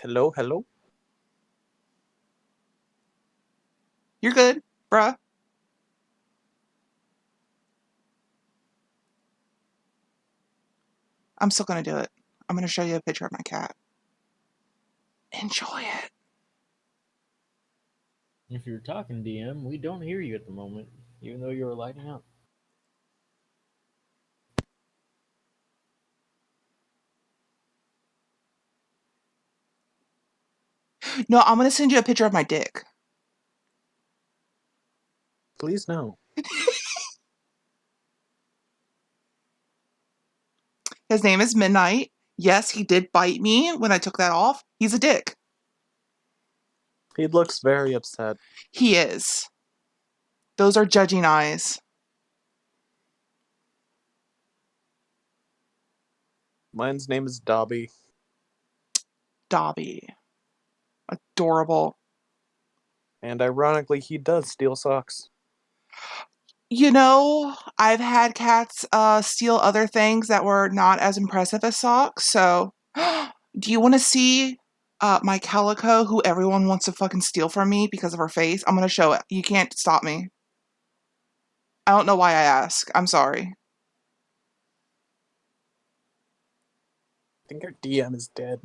Hello, hello. You're good, bruh. I'm still gonna do it. I'm gonna show you a picture of my cat. Enjoy it. If you're talking DM, we don't hear you at the moment, even though you're lighting up. No, I'm gonna send you a picture of my dick. Please no. His name is Midnight. Yes, he did bite me when I took that off. He's a dick. He looks very upset. He is. Those are judging eyes. Mine's name is Dobby. Dobby. Adorable. And ironically, he does steal socks. You know, I've had cats steal other things that were not as impressive as socks. So, do you want to see my calico, who everyone wants to fucking steal from me because of her face? I'm gonna show it. You can't stop me. I don't know why I ask. I'm sorry. I think our DM is dead.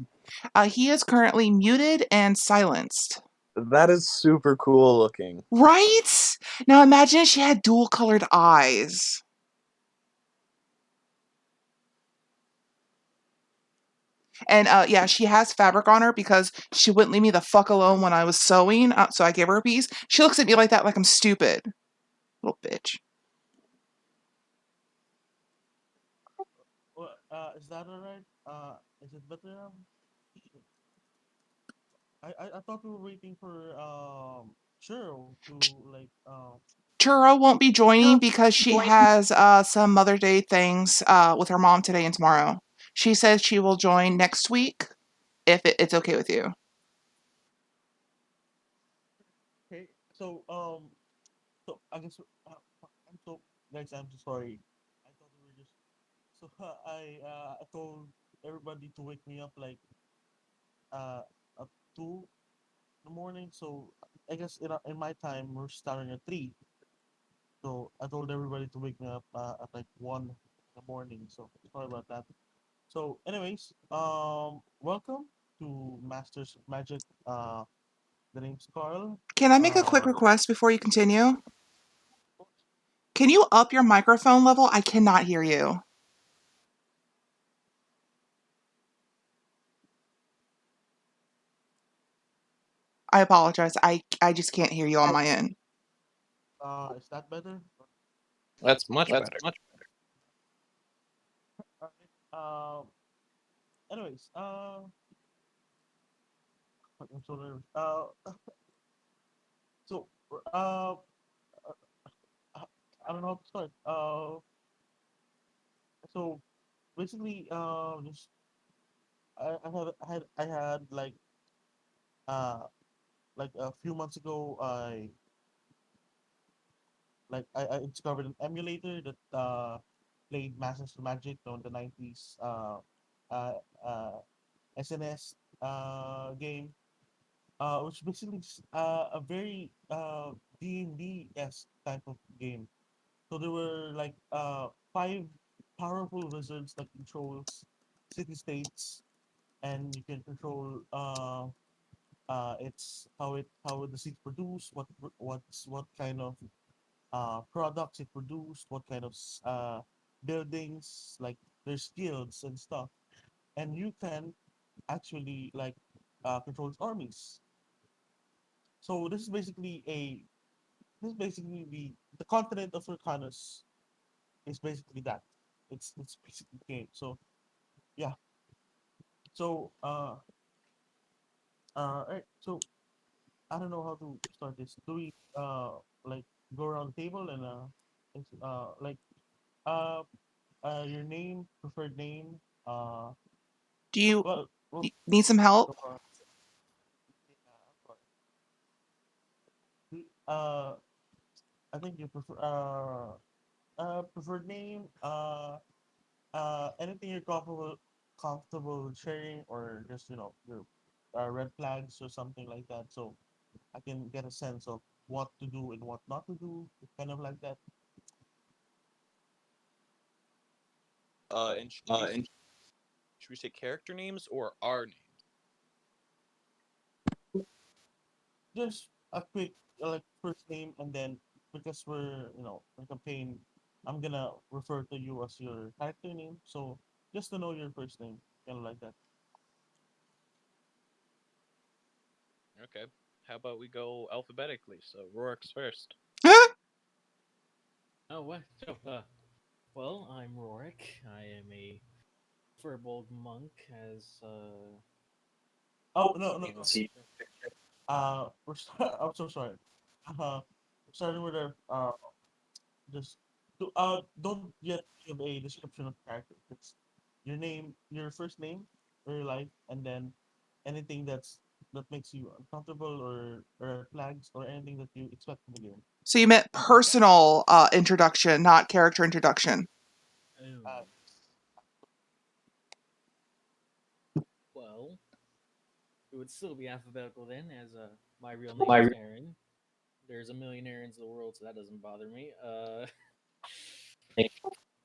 He is currently muted and silenced. That is super cool looking. Right? Now imagine if she had dual colored eyes. And yeah, she has fabric on her because she wouldn't leave me the fuck alone when I was sewing. So I gave her a piece. She looks at me like that, like I'm stupid. Little bitch. Well, is that alright? Is it better now? I thought we were waiting for Cheryl to like Churro won't be joining because she has some Mother Day things with her mom today and tomorrow. She says she will join next week if it's okay with you. okay. So I guess I'm so guys. I'm so sorry. I thought we were just so I told everybody to wake me up like uh at 2 in the morning. So I guess in my time we're starting at 3. So I told everybody to wake me up at like 1 in the morning. So sorry about that. So, anyways, welcome to Masters of Magic. The name's Carl. Can I make a quick Uh, request before you continue? Can you up your microphone level? I cannot hear you. I apologize. I just can't hear you on my end. is that better? That's much better. Alright. Anyways, I'm so nervous. So, uh, I don't know how to start. So basically, just I had uh like a few months ago, I discovered an emulator that played Masters of Magic on the 90s uh, uh, SNS game, which basically is a very D&D esque type of game. So there were like five powerful wizards that controls city states, and you can control it's how the city produce what kind of products it produced, what kind of buildings, like their skills and stuff, and you can actually like control its armies. So this is basically the continent of Urcanus is basically that. It's basically the game. So yeah. So alright. So I don't know how to start this. Do we like go around the table and like uh your name, preferred name. Do you Well, need some help? yeah, uh, I think you prefer preferred name. Anything you're comfortable with sharing, or just your red flags or something like that, so I can get a sense of what to do and what not to do, kind of like that. And should we say character names or our names? Just a quick like first name, and then because we're in campaign, I'm gonna refer to you as your character name. So just to know your first name, kind of like that. Okay. How about we go alphabetically? So Rorik's first. Oh, what? Well, I'm Rorik. I am a Firbolg monk, as Oh no no seen in no. the picture. I'm so sorry. We're starting with our just don't yet give a description of character. It's your name, your first name, or your life, and then anything that makes you uncomfortable or red flags or anything that you expect from the game. So you meant Stuff like that. personal introduction, not character introduction. Uh, Oh, well, it would still be alphabetical then, as my real name is Aaron. There's a million Aarons in the world, so that doesn't bother me.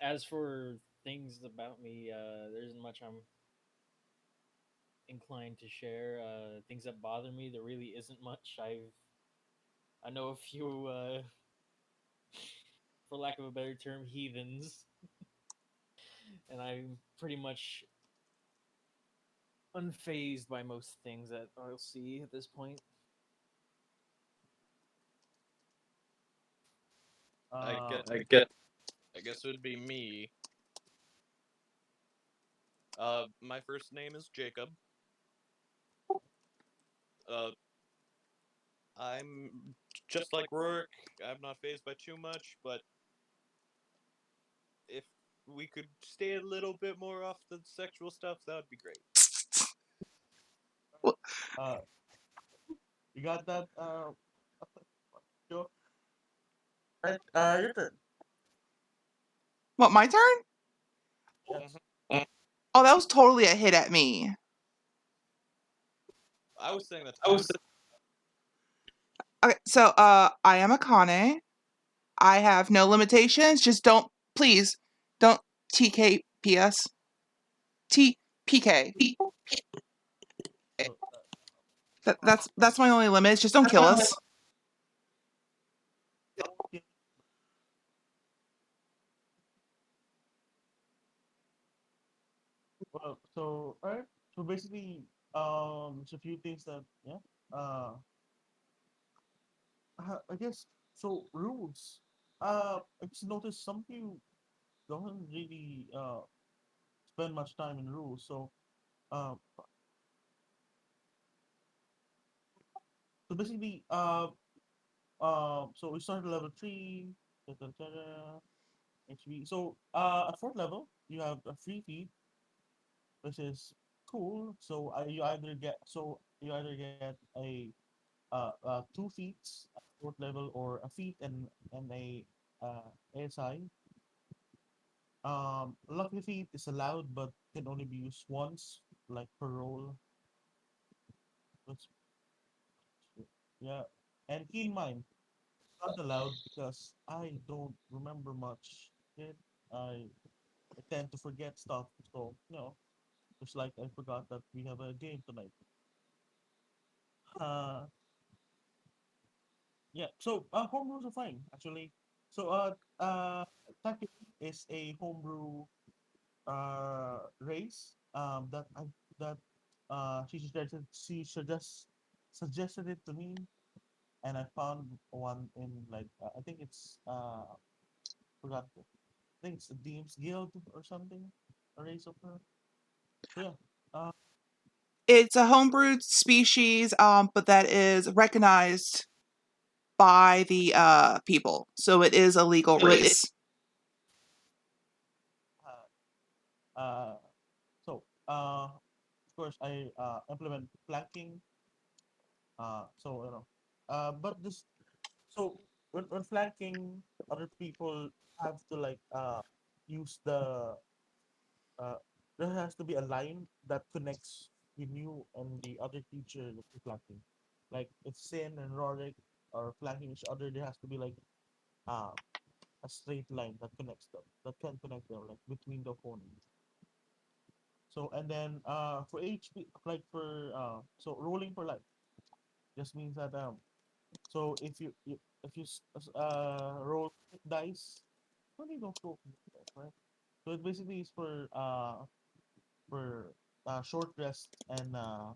As for things about me, there isn't much I'm inclined to share. Things that bother me, there really isn't much. I know a few, for lack of a better term, heathens, and I'm pretty much unfazed by most things that I'll see at this point. I uh, get. I guess it would be me. My first name is Jacob. Uh, I'm just like Rorik. I'm not phased by too much, but if we could stay a little bit more off the sexual stuff, that would be great. uh, you got that? Joe? Right. Your turn. What, my turn? Yes. Hmm. Oh, that was totally a hit at me. I was saying that to myself. Okay, so I am Akane. I have no limitations. Just don't, please, don't TKPS. TPK. So, That's my only limit. Just don't kill us. yeah, well, so alright. So basically, there's a few things that uh, I guess so. Rules. I just noticed some people don't really spend much time in rules. So uh, so basically, so we started level 3, da, da, da, da, HB. So at fourth level, you have a free feed, which is cool. So you either get a 2 feats at fourth level, or a feat and a ASI. Lucky feat is allowed, but can only be used once, like per roll. Which, yeah, and keen mind not allowed because I don't remember much. It I tend to forget stuff, so just like I forgot that we have a game tonight. Uh, yeah. So home rules are fine actually. So Taki is a homebrew race that she suggested it to me, and I found one in like I think it's forgot it. I think it's the Deems Guild or something, a race of her. So yeah, uh, It's a homebrewed species, but that is recognized by the people. So it is a legal race. uh, so of course I implement flanking. So but this so when flanking, other people have to like use the uh there has to be a line that connects between you and the other creature that you're flanking. Like if Sin and Rorik are flanking each other, there has to be like uh, a straight line that connects them, that can connect them, like between the opponents. So and then for HP, like for so rolling for life just means that so if you roll dice, well, you don't roll dice, right? So it basically is for short rest and uh,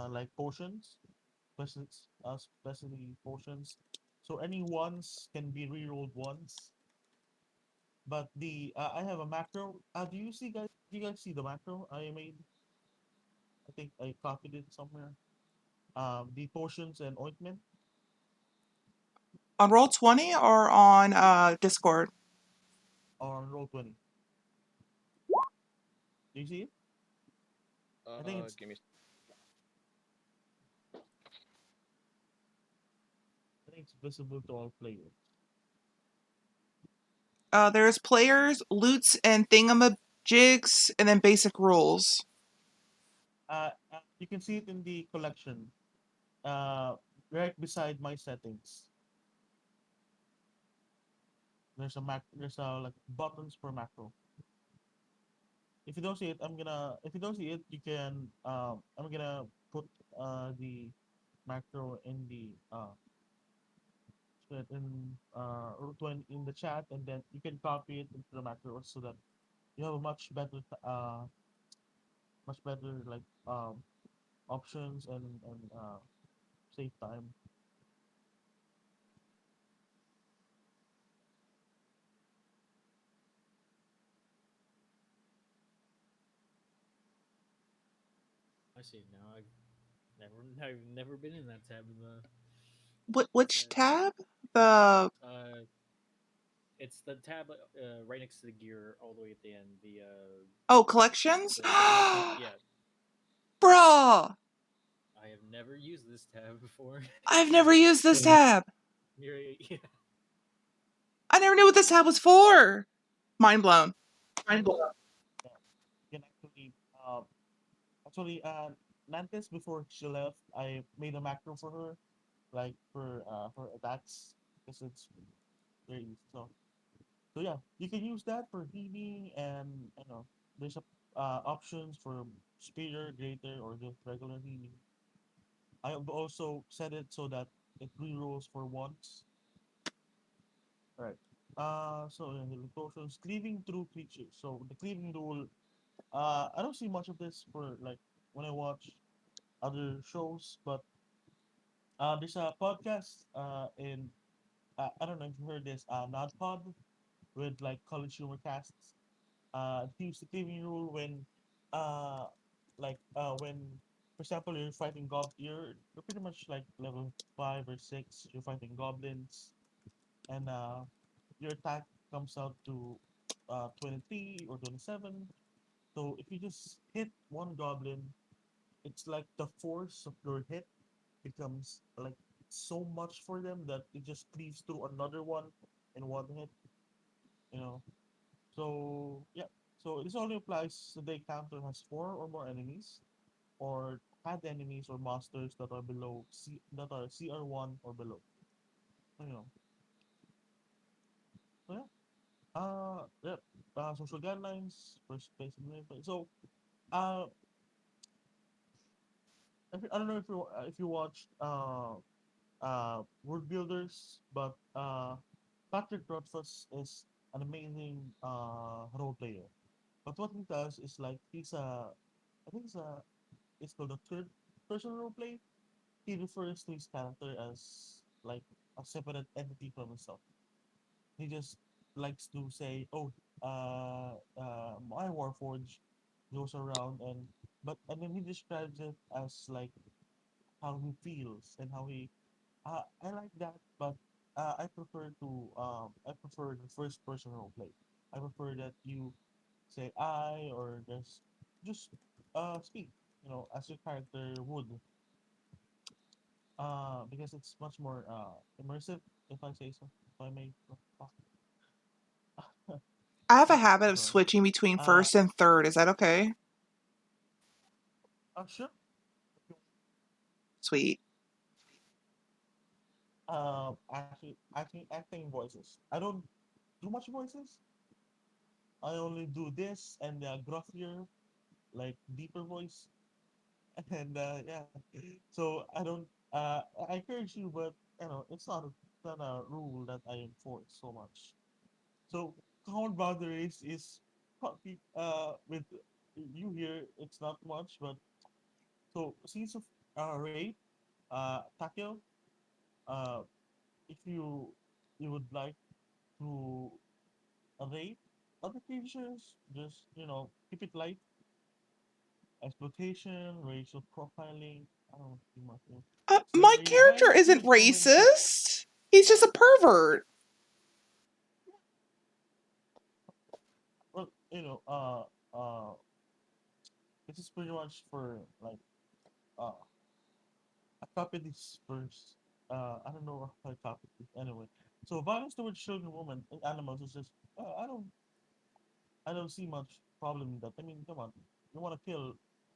like potions, especially especially potions. So any ones can be rerolled once. But the I have a macro. Do you see guys? Do you guys see the macro I made? I think I copied it somewhere. The potions and ointment On Roll20 or on Discord? on Roll20. Do you see it? I think it's Give me. I think it's visible to all players. There's players, loots, and thingamajigs, and then basic rules. You can see it in the collection. Right beside my settings. There's a like buttons for macro. If you don't see it, if you don't see it, you can I'm gonna put the macro in the in the chat, and then you can copy it into the macro so that you have a much better like options and save time. I see it now. I've never been in that tab. Which tab? The Uh, it's the tab right next to the gear, all the way at the end. collections? The collection. Yeah, Bruh! I have never used this tab before. I've never used this tab. Yeah. I never knew what this tab was for. Mind blown. Mind blown. Yeah, you can actually Nantes before she left, I made a macro for her, like for attacks, because it's very easy. So yeah, you can use that for healing, and there's options for speeder, greater, or just regular healing. I have also set it so that it rerolls for once. Right. So yeah, healing potions, cleaving through creatures. So the cleaving rule, I don't see much of this for like when I watch other shows, but there's a podcast in I don't know if you heard this Nodpod with like college humor casts. They use the cleaving rule when uh when for example you're fighting you're pretty much like level 5 or 6, you're fighting goblins, and your attack comes out to 23 or 27. So if you just hit one goblin, it's like the force of your hit becomes like so much for them that it just cleaves through another one in one hit, you know. So yeah, so this only applies to the encounter has 4 or more enemies, or had enemies or monsters that are that are CR1 or below. You know. So yeah. Yeah. Social guidelines for space and gameplay. So uh, I don't know if you watched World Builders, but Patrick Rothfuss is an amazing role player. But what he does is like I think it's called a third person role play. He refers to his character as like a separate entity from himself. He just likes to say, "Oh, my Warforge goes around and then he describes it as like how he feels and how he. I like that, but I prefer the first person role play. I prefer that you say I or just speak, as your character would, because it's much more immersive, if I say so. If I may. I have a Yeah, habit I'm of sorry. switching between Uh, first and third. Is that okay? Sure. Sweet. Acting voices. I don't do much voices. I only do this and gruffier, like deeper voice, and yeah. So I don't. I encourage you, but it's not a rule that I enforce so much. So common boundaries is with you here. It's not much, but so scenes of rape, Takeo. Uh, if you would like to rate other creatures, just keep it light. Exploitation, racial profiling. I don't see much. My Slavery, character violence isn't towards women. racist. He's just a pervert. Well, this is pretty much for like uh, I copied this first. I don't know how I copied it anyway. So violence towards children, women, and animals is just I don't see much problem in that. I mean, come on, you want to kill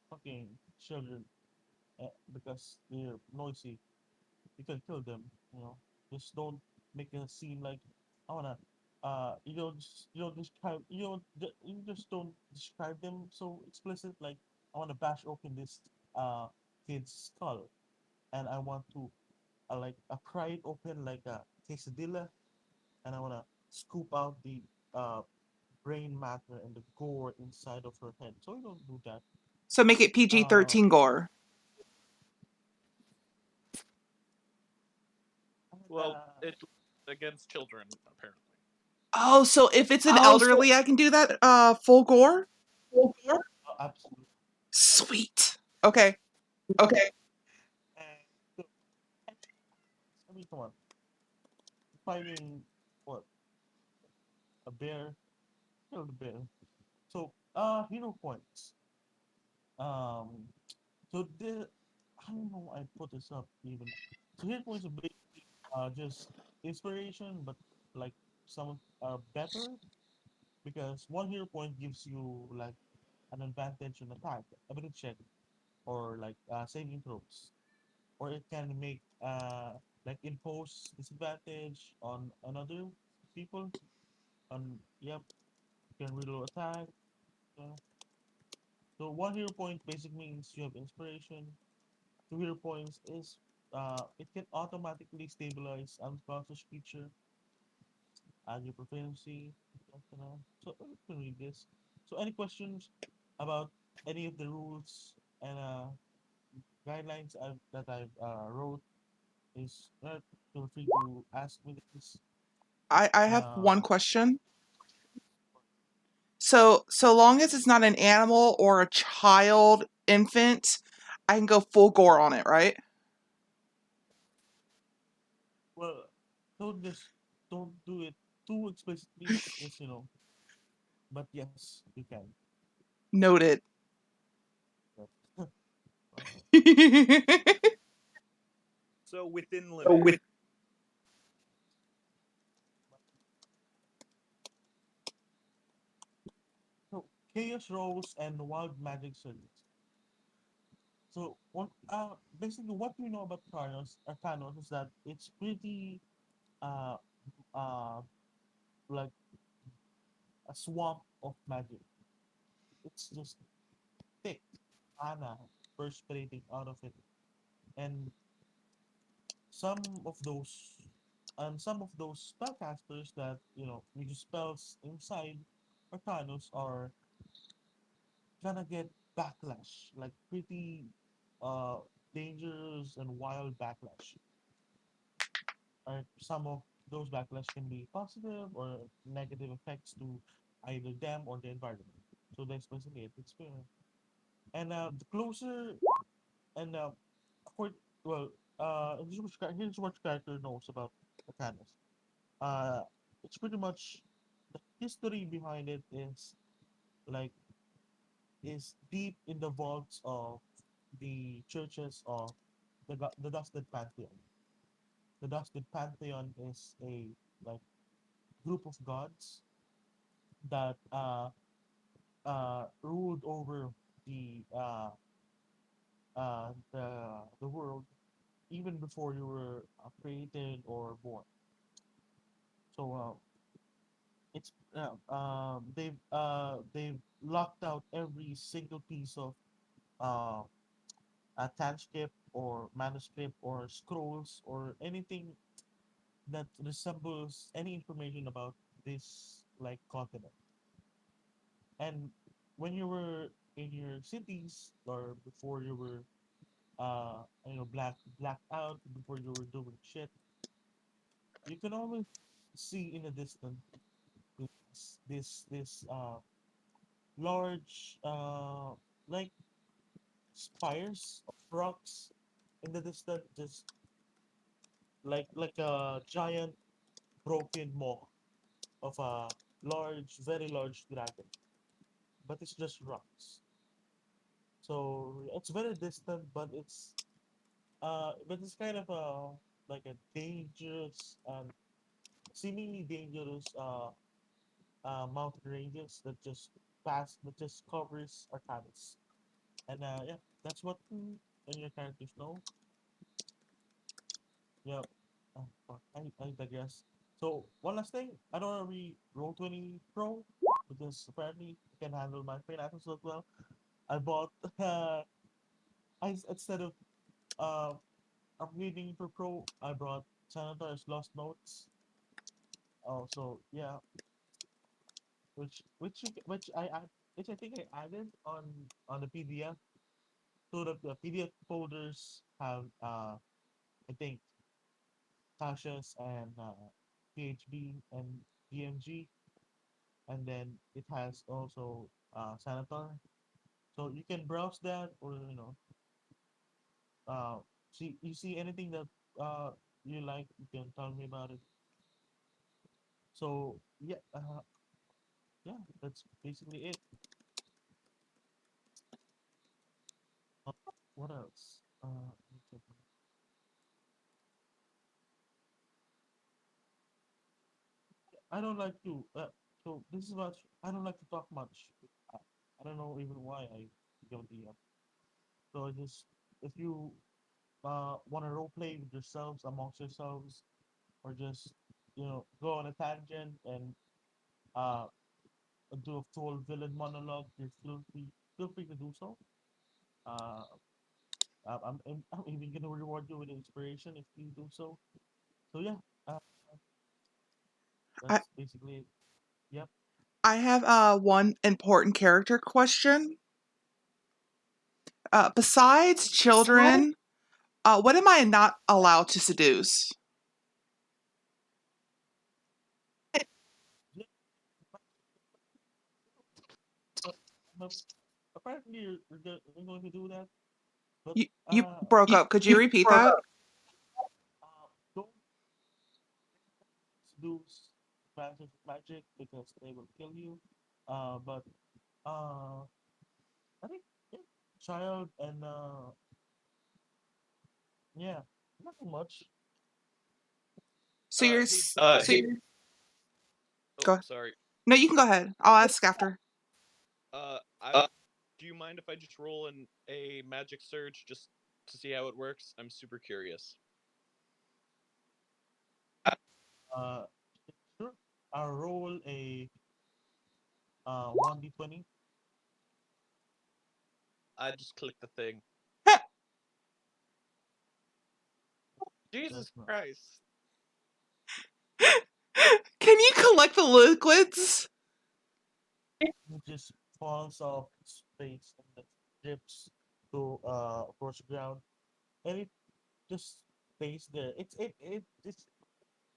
fucking children because they're noisy, you can kill them. You know, just don't make it seem like I wanna. You just don't describe them so explicit. Like I wanna bash open this kid's skull, and I want to like pry it open like a quesadilla, and I wanna scoop out the uh brain matter and the gore inside of her head. So you don't do that. So make it PG Uh, 13 gore. and, Well, it's against children apparently. Oh, so if it's an oh, so elderly, I can do that full gore? absolutely. Sweet. Okay. Okay. And so, I mean, come on, fighting what a bear, kill the bear. So, hero points. Um, so the I don't know. I put this up even. So hero points are basically just inspiration, but like some are better because one hero point gives you like an advantage on attack, ability check, or like saving throws, or it can make like impose disadvantage on another people. Yep, you can reload attack. Uh, so one hero point basic means you have inspiration. Two hero points is it can automatically stabilize unconscious creature, add your proficiency. So you can read this. So any questions about any of the rules and guidelines that I've wrote is feel free to ask me this. I have one Uh, question. So long as it's not an animal or a child, infant, I can go full gore on it, right? well, don't do it too explicitly. Just but yes, you can. Noted. But, So within so limit. with so chaos rolls and wild magic surges. So what basically what we know about Thanos is that it's pretty uh uh like a swamp of magic. It's just thick mana perspirating out of it, and some of those some of those spellcasters that use spells inside Arcanos are gonna get backlash, like pretty uh dangerous and wild backlash. Some of those backlash can be positive or negative effects to either them or the environment. So that's basically it. Experience. And the closer and for well, here's what character knows about Arcanos. Uh, it's pretty much the history behind it like is deep in the vaults of the churches of the Dusted Pantheon. The Dusted Pantheon is a like group of gods that ruled over the the world even before you were created or born. So they've locked out every single piece of uh, a transcript or manuscript or scrolls or anything that resembles any information about this like continent. And when you were in your cities or before you were blacked out before you were doing shit, you can always see in the distance this large like spires of rocks in the distance, just like a giant broken maw of a very large dragon, but it's just rocks. So it's very distant, but it's kind of a like a dangerous and seemingly dangerous mountain ranges that just covers Arcanis. And yeah, that's what and your characters know. Yeah. Fuck, I digress. So one last thing, I don't want to be Roll20 Pro because apparently I can handle my finances as well. I bought instead of uh upgrading for Pro, I brought Senator's Lost Notes. Oh, so yeah, which I think I added on the PDF. So the PDF folders have I think Tasha's and PHB and DMG, and then it has also Sanatar. So you can browse that, or uh, see you see anything that you like, you can tell me about it. So yeah, that's basically it. Uh, what else? Let me check. I don't like to. So this is much. I don't like to talk much. I, I don't know even why I go DM. So I just if you want to role play with yourselves amongst yourselves, or just go on a tangent and uh do a full villain monologue, you feel free to do so. Uh, I'm even gonna reward you with inspiration if you do so. So yeah, uh, I, that's basically it. Yep. I have one important character question. Besides children, what am I not allowed to seduce? Yeah, but, but apparently you're going to do that, but You broke up. Could you repeat that? don't seduce masters of magic because they will kill you. But uh, I think yeah, child and yeah, nothing much. So you're Hey, so oh, go. sorry. No, you can go ahead. I'll ask after. I Do you mind if I just roll in a magic surge just to see how it works? I'm super curious. Uh, sure. I'll roll a 1d20. I just clicked the thing. Jesus That's not. Christ. Can you collect the liquids? It just falls off space and then drips to across the ground, and it just stays there.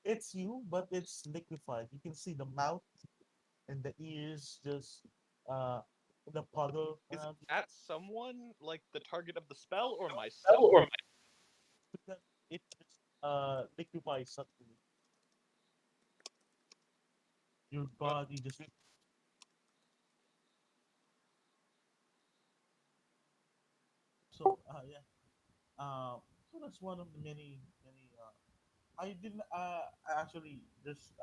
It's you, but it's liquefied. You can see the mouth and the ears just uh in the puddle Is it around you. at someone, like the target of the spell, or myself? Because it just liquefies suddenly. Your Uh, body just so yeah. So that's one of the many. I didn't. I actually just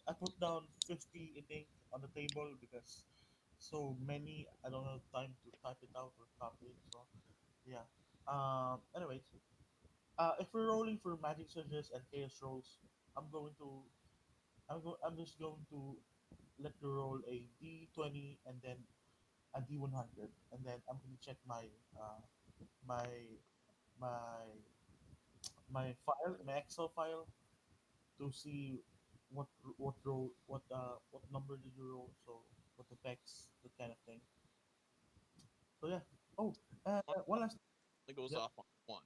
I put down 50 in ink on the table because so many. I don't have time to type it out or copy it. So yeah. Anyways, if we're rolling for magic surges and chaos rolls, I'm going to I'm just going to let you roll a d20 and then a d100, and then I'm going to check my my my Excel file to see what number did you roll, so what effects, that kind of thing. So yeah. Oh, one last. It goes Yep. off on one.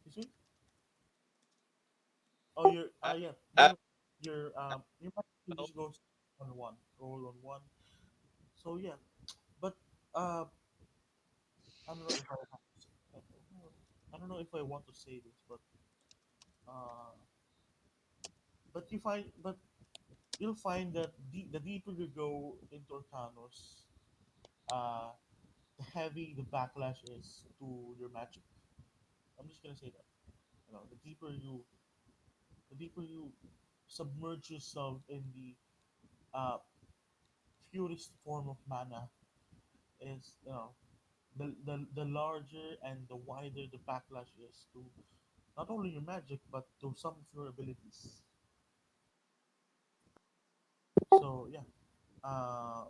Excuse me. Oh, Uh, yeah. Your mic well, just goes on one, roll on one. So yeah, but uh, I don't know if I don't know if I want to say this, uh, but you'll find that the deeper you go into Arcanos, uh, the heavy the backlash is to your magic. I'm just gonna say that. The deeper you submerge yourself in the uh, purest form of mana, is the larger and the wider the backlash is to not only your magic but to some of your abilities. So yeah, uh,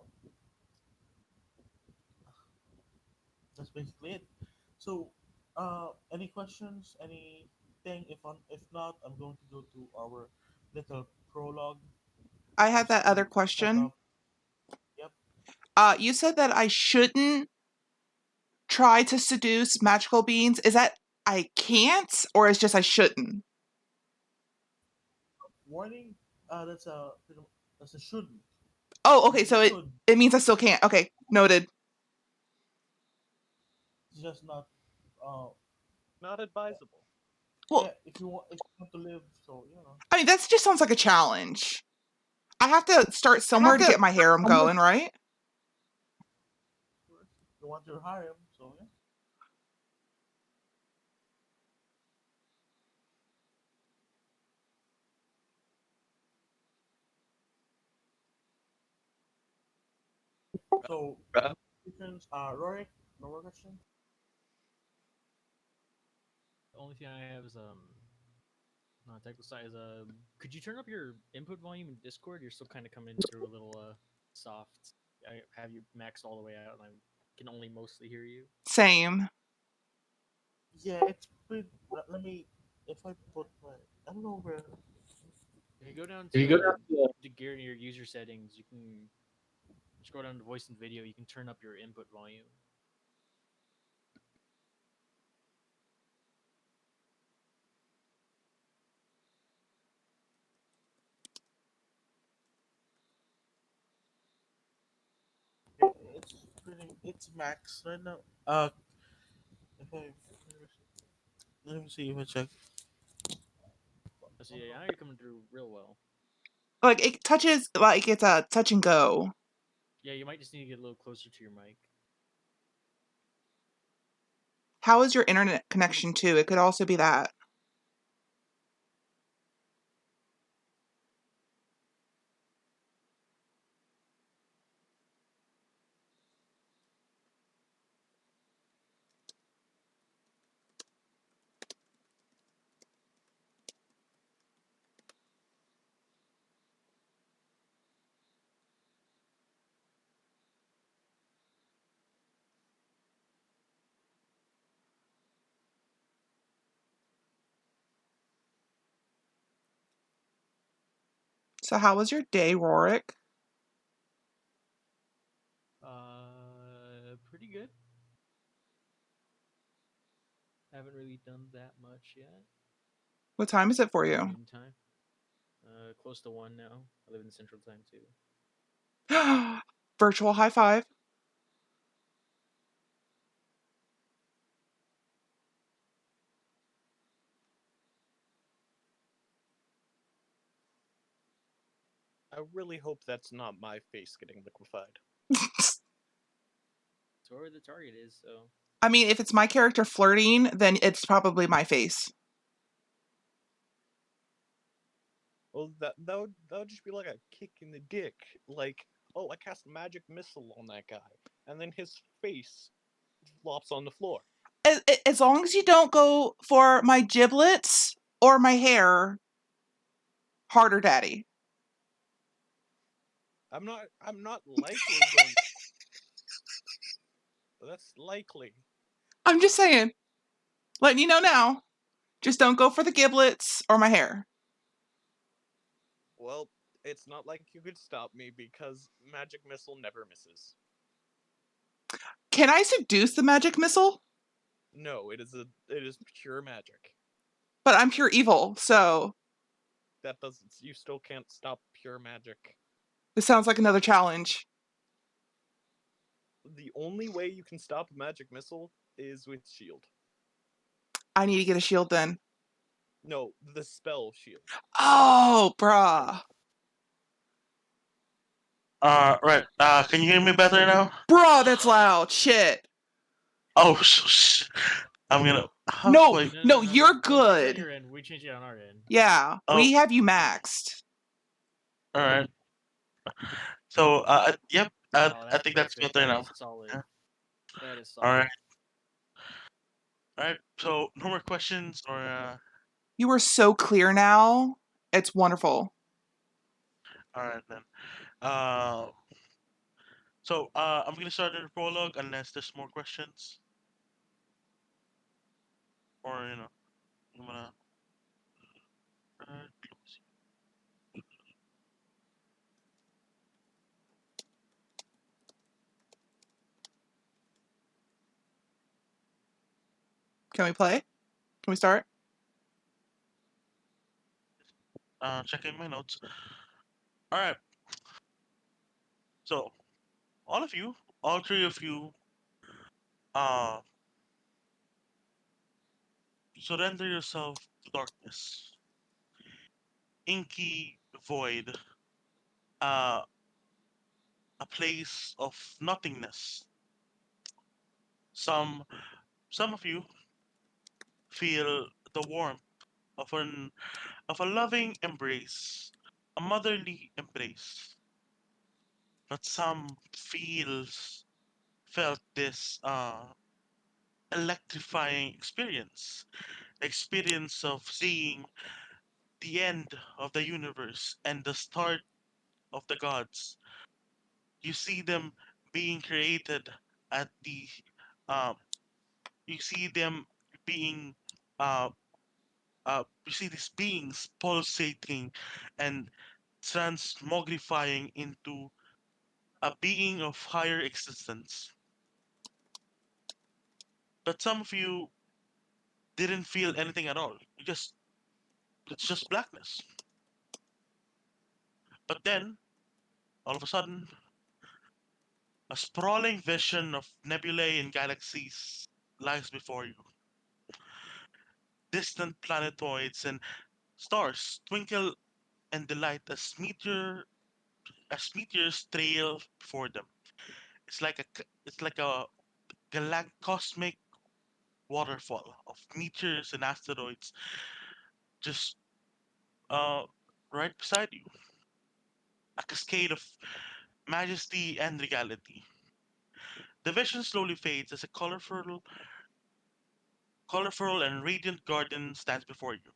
that's basically it. So, any questions? Anything? If not, I'm going to go to our little prologue I had just that other to set question. up. Yep. You said that I shouldn't try to seduce magical beings. Is that I can't, or it's just I shouldn't? Warning. That's a shouldn't. Oh, I okay. mean, you So it could. it means I still can't. Okay, noted. It's just not. Uh, not advisable. Well, yeah. If you want to live, so I mean that just sounds like a challenge. I have to start I have somewhere to to. get my harem going, right? You want your harem, so yeah. So, questions. Rorik, no more question. The only thing I have is not technical side is could you turn up your input volume in Discord? You're still kind of coming through a little soft. I have you maxed all the way out, and I can only mostly hear you. Same. Yeah, it's pretty. Let me. If I put my. I don't know where. If you go down If you go to down to the gear in your user settings, you can scroll down to voice and video. You can turn up your input volume. it's it's max right now. If I let me see if I check. So yeah, now you're coming through real well. Like it touches, like it's a touch and go. Yeah, you might just need to get a little closer to your mic. How is your internet connection too? It could also be that. So how was your day, Rorik? Pretty good. Haven't really done that much yet. What time is it for you? Noon time. Close to 1 now. I live in Central Time too. Virtual high five. I really hope that's not my face getting liquefied. It's where the target is, so I mean, if it's my character flirting, then it's probably my face. Well, that would just be like a kick in the dick. Like, oh, I cast magic missile on that guy, and then his face flops on the floor. As long as you don't go for my giblets or my hair, harder, daddy. I'm not likely going. That's likely. I'm just saying, letting you know now. Just don't go for the giblets or my hair. Well, it's not like you could stop me because magic missile never misses. Can I seduce the magic missile? No, it is pure magic. But I'm pure evil, so That doesn't. You still can't stop pure magic. this sounds like another challenge. The only way you can stop a magic missile is with shield. I need to get a shield then. No, the spell shield. Oh, bruh. Right. Can you hear me better now? Bruh, that's loud. Shit. Oh, I'm gonna. How do No, I? no, you're Don't change it on good. your end. We change it on our end. Yeah, Oh. we have you maxed. All right. So, yep. Oh, I that's think that's perfect. better That now. is solid. Yeah. That is solid. All right. All right. So, no more questions, or You are so clear now. It's wonderful. all right then. So, I'm gonna start the prologue unless there's more questions, or you wanna. Close. Can we play? Can we start? Checking my notes. All right. So, all of you, all three of you, uh, surrender yourself to darkness, inky void, uh, a place of nothingness. Some, some of you feel the warmth of a loving embrace, a motherly embrace. But some felt this electrifying experience, the experience of seeing the end of the universe and the start of the gods. You see them being created at the um, you see them being uh, you see these beings pulsating and transmogrifying into a being of higher existence. But some of you didn't feel anything at all. It's just blackness. But then, all of a sudden, a sprawling vision of nebulae and galaxies lies before you. Distant planetoids and stars twinkle and delight as meteors trail before them. It's like a cosmic waterfall of meteors and asteroids just uh right beside you. A cascade of majesty and regality. The vision slowly fades as a colorful and radiant garden stands before you.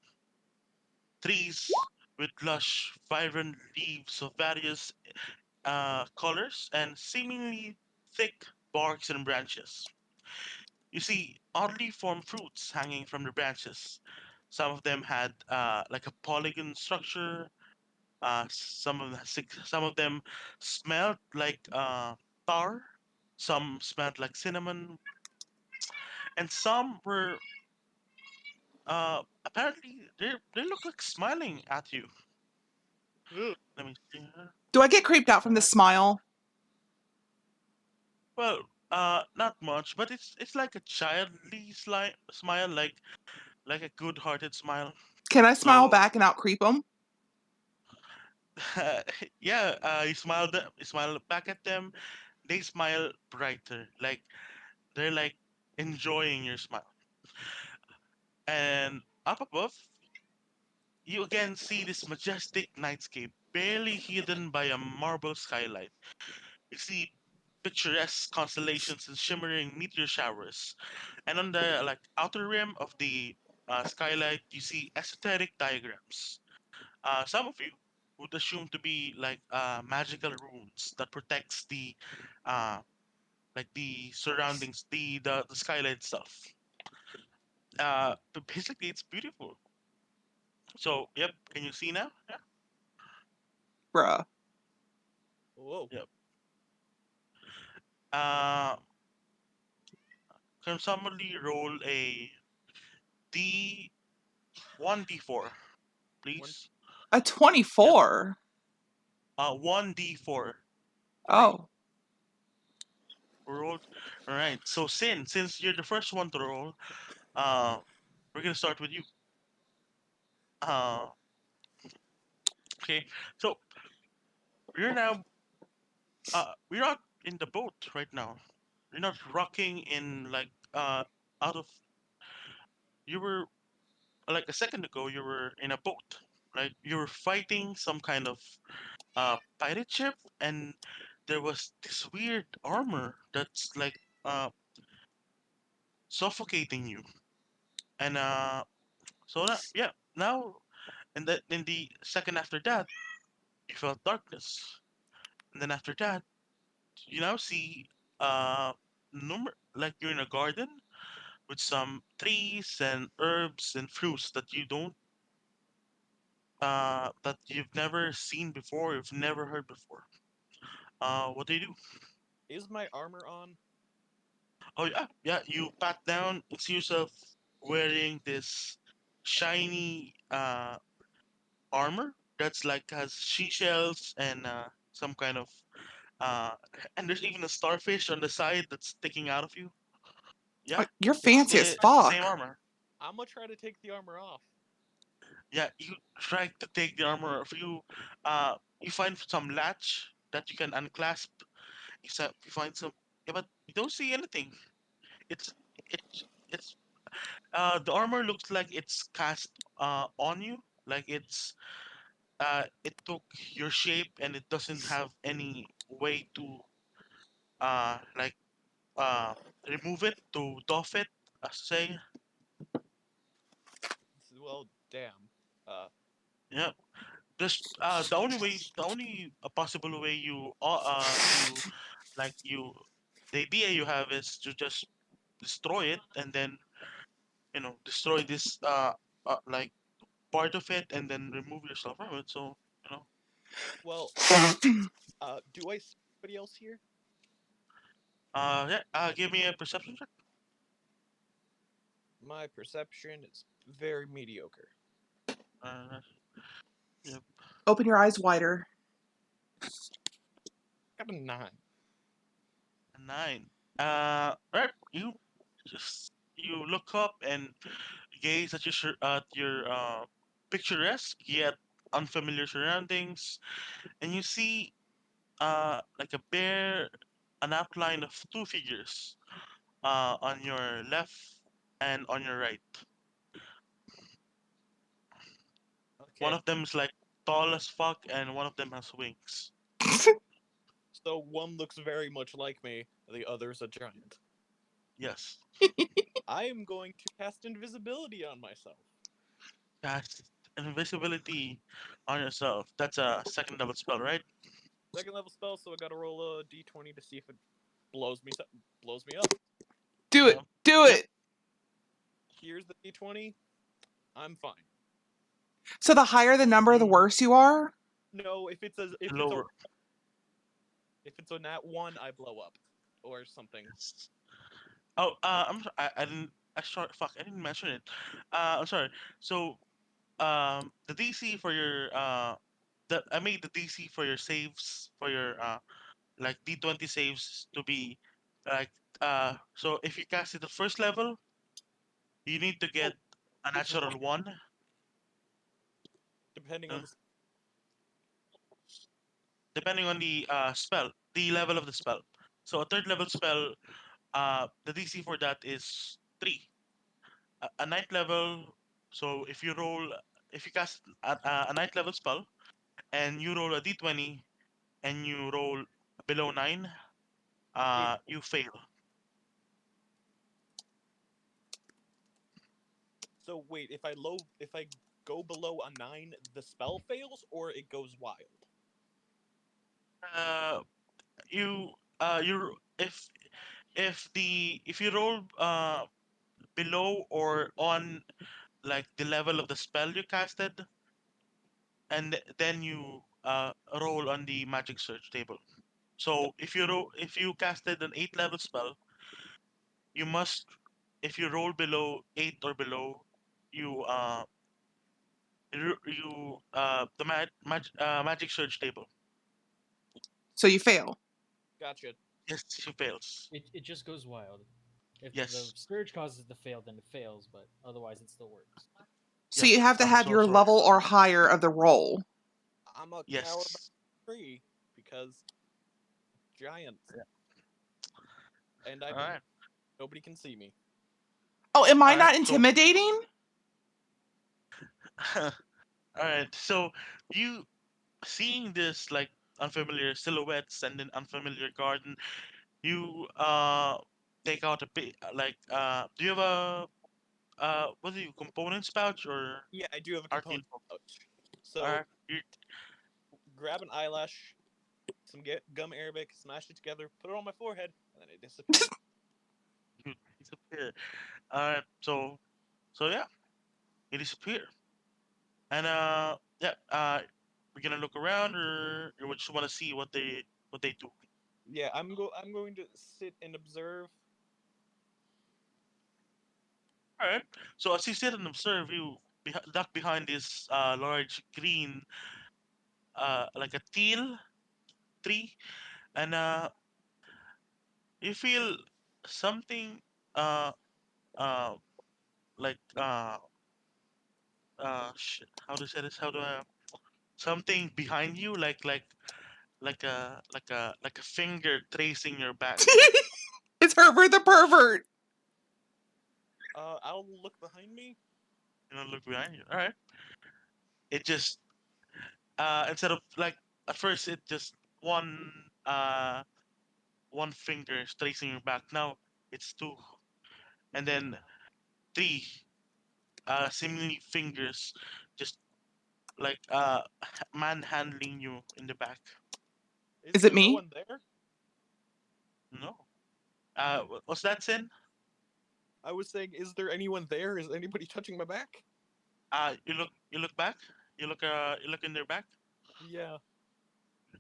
Trees with lush, vibrant leaves of various colors and seemingly thick barks and branches. You see oddly formed fruits hanging from the branches. Some of them had like a polygon structure. Some of them smelled like tar. Some smelled like cinnamon, and some were apparently they look like smiling at you. Ugh. Let me see. Do I get creeped out from this Right. smile? Well, not much, but it's like a smile, like a good-hearted smile. Can I smile So, back and out creep them? yeah, you smile back at them. They smile brighter, like they're like enjoying your smile. And up above, you again see this majestic nightscape. barely hidden by a marble skylight. You see picturesque constellations and shimmering meteor showers, and on the outer rim of the skylight, you see esoteric diagrams. Some of you would assume to be magical runes that protects the uh, the surroundings, the skylight stuff. But basically, it's beautiful. So, yep, can you see now? Yeah, Bruh. Whoa. yep. Uh, can somebody roll a D1D4, One, please? A Yep. 24. 1D4. three. Oh. Rolled. All right. So, since you're the first one to roll, uh, we're gonna start with you. Uh, okay. So you're now we're not in the boat right now. You're not rocking in out of you were like a second ago you were in a boat. Like you were fighting some kind of pirate ship, and there was this weird armor that's suffocating you. And so that yeah, now in the second after that, you felt darkness. And then after that, you now see like you're in a garden with some trees and herbs and fruits that you don't that you've never seen before, you've never heard before. What do you do? Is my armor on? Oh yeah, yeah. You pat down and see yourself wearing this shiny armor that's like has seashells and some kind of uh, and there's even a starfish on the side that's sticking out of you. Yeah, You're fancy as it's the same fuck. armor. I'm gonna try to take the armor off. Yeah, you try to take the armor off. You find some latch that you can unclasp. You find some, yeah, but you don't see anything. It's it's the armor looks like it's cast on you, like it took your shape and it doesn't have any way to uh like uh remove it, to doff it, as say. Well, damn. Yeah, just the only possible way you the idea you have is to just destroy it, and then destroy this part of it and then remove yourself from it. So you know Well, do I see anybody else here? yeah, give me a perception check. My perception is very mediocre. uh, yeah, Open your eyes wider. Got a 9. a 9. Right, you look up and gaze at your picturesque yet unfamiliar surroundings, and you see an outline of two figures on your left and on your right. One Okay, of them is like tall as fuck, and one of them has wings. so one looks very much like me, the other's a giant. Yes. I am going to cast invisibility on myself. Cast invisibility on yourself. That's a second level spell, right? Second level spell, so I gotta roll a d20 to see if it blows me up. Do it. Yeah. Do Yep. it. Here's the d20. I'm fine. So the higher the number, the You worse you are? No, lower. if it's a nat 1, I blow up or something. Oh, I didn't. I sorry. Fuck, I didn't mention it. I'm sorry. So, the DC for your I made the DC for your saves for your D20 saves to be like so if you cast it the first level, you need to get Oh, a it's natural one. depending Uh, on the depending on the spell, the level of the spell. So a third level spell, the DC for that is 3. A ninth level, so if you cast a ninth level spell and you roll a d20 and you roll below 9, It. you fail. So wait, if I go below a 9, the spell fails or it goes wild. Uh, you you if you roll below or on like the level of the spell you casted, and then you roll on the magic search table. So if you casted an 8 level spell, you must if you roll below 8 or below, you the magic search table. So you fail. Gotcha. Yes, she fails. It just goes wild. If the Yes. surge causes it to fail, then it fails, but otherwise it still works. So Yep. you have to I'm have so your sorry. level or higher of the roll. I'm a cower by Yes. 3 because giants, Yeah. and All I'm right. nobody can see me. Oh, am I All right. not So intimidating? all right. So you seeing this like unfamiliar silhouettes and an unfamiliar garden, you take out a bit like do you have a what do you components pouch or Yeah, I do have a arcane component pouch? pouch. All So right. You grab an eyelash, some gum arabic, smash it together, put it on my forehead, and then it disappears. you disappear. All right. So yeah, you disappear. And yeah, we're gonna look around, or we just want to see what they do. Yeah, I'm going to sit and observe. All right. So as you sit and observe, you duck behind this large green, like a teal tree, and you feel something, uh, uh, like shit, how to say this? How do I? Something behind you, like a finger tracing your back. It's Herbert the pervert. I'll look behind me. You know, look behind you. All right. It just instead of like at first it just one uh one finger is tracing your back. Now it's two, and then three seemingly fingers just like manhandling you in the back. Is Is it there no me? one there? No. Was that sin? I was saying, is there anyone there? Is anybody touching my back? You look back. You look in their back. Yeah.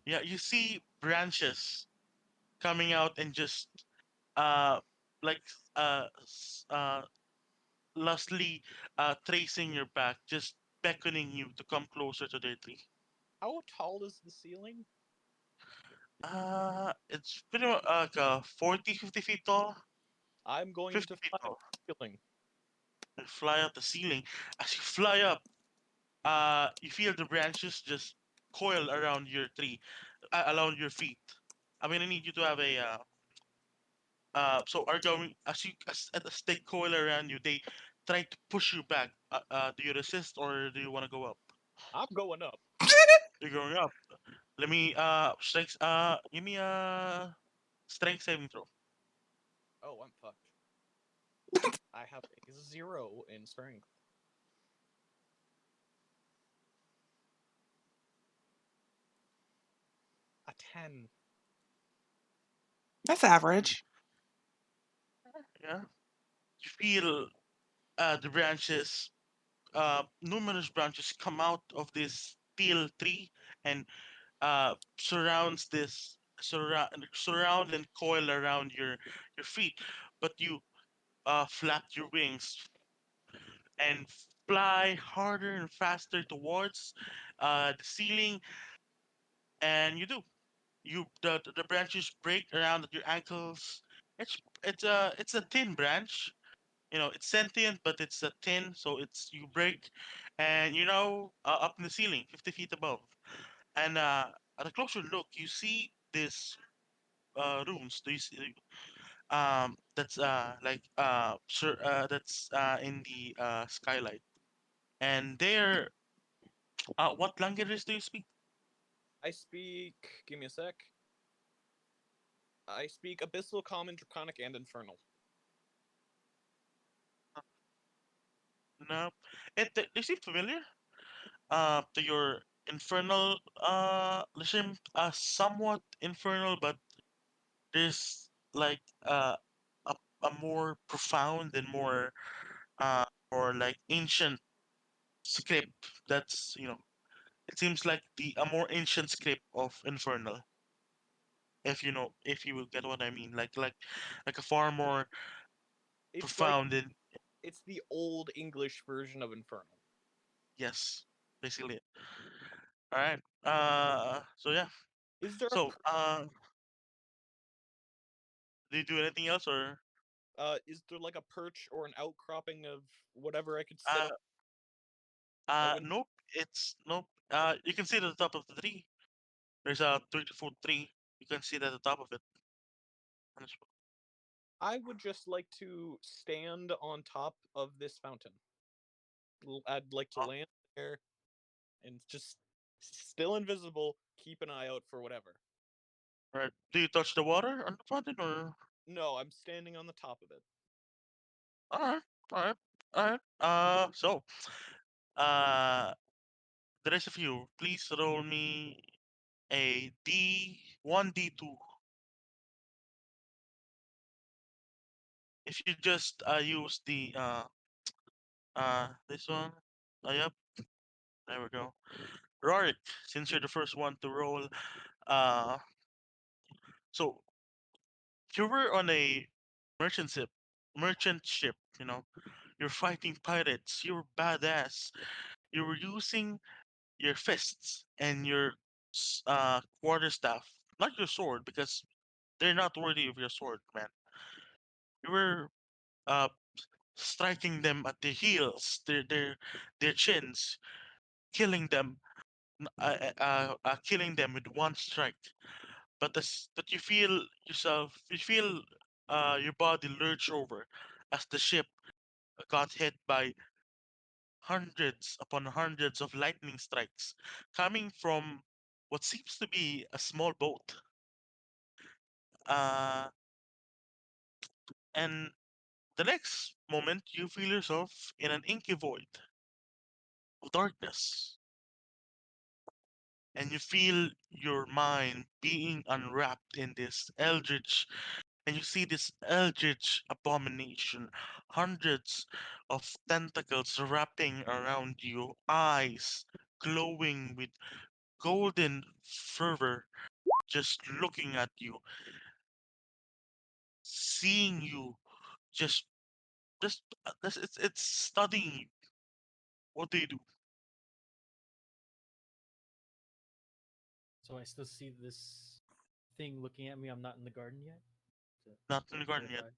Yeah, you see branches coming out and just uh like lustly tracing your back, just beckoning you to come closer to their tree. How tall is the ceiling? It's pretty much like 40, 50 feet tall. I'm going 50 to feet fly up tall. the ceiling. You fly up the ceiling. As you fly up, you feel the branches just coil around your tree, around your feet. I mean, I need you to have a so are going as they coil around you, they try to push you back. Do you resist or do you want to go up? I'm going up. You're going up. Let me strength give me a strength saving throw. Oh, I'm fucked. I have a 0 in strength. A 10. That's average. Yeah. You feel the branches, numerous branches come out of this steel tree and surround and coil around your feet. But you flap your wings and fly harder and faster towards the ceiling, and you do. The branches break around at your ankles. It's a thin branch. You know it's sentient, but it's a thin, so it's you break, and you know up in the ceiling, 50 feet above. And at a closer look, you see this runes. Do you see? That's that's in the skylight, and they're what languages do you speak? I speak. Give me a sec. I speak Abyssal, Common, Draconic, and Infernal. No, they seem familiar. To your infernal they seem somewhat infernal, but there's like a a more profound and more like ancient script. That's it seems like the a more ancient script of infernal. If you will get what I mean, like a far more It's like profound and it's the old English version of Infernal. yes, basically. All right. So yeah. Is there a So do you do anything else or is there like a perch or an outcropping of whatever I could sit uh on? A window? nope. It's nope. You can see it at the top of the tree. There's a 30-foot tree. You can see it at the top of it. And it's- I would just like to stand on top of this fountain. I'd like to Oh, land there and just still invisible, keep an eye out for whatever. all right. Do you touch the water on the fountain or? No, I'm standing on the top of it. All right. All right. All right. Uh, the rest of you, please roll me a D2. If you just use the this one, yep, there we go. Rorik, since you're the first one to roll, uh, so you were on a merchant ship, merchant ship. You're fighting pirates. You're badass. You were using your fists and your quarterstaff, not your sword, because they're not worthy of your sword, man. You were uh striking them at the heels, their chins, killing them, killing them with one strike. But you feel your body lurch over as the ship got hit by hundreds upon hundreds of lightning strikes coming from what seems to be a small boat. Uh, and the next moment, you feel yourself in an inky void of darkness, and you feel your mind being unwrapped in this eldritch, and you see this eldritch abomination, hundreds of tentacles wrapping around you, eyes glowing with golden fervor, just looking at you, seeing you, just it's studying you. What do you do? So I still see this thing looking at me. I'm not in the garden yet. To, Not in to the garden yet. clarify.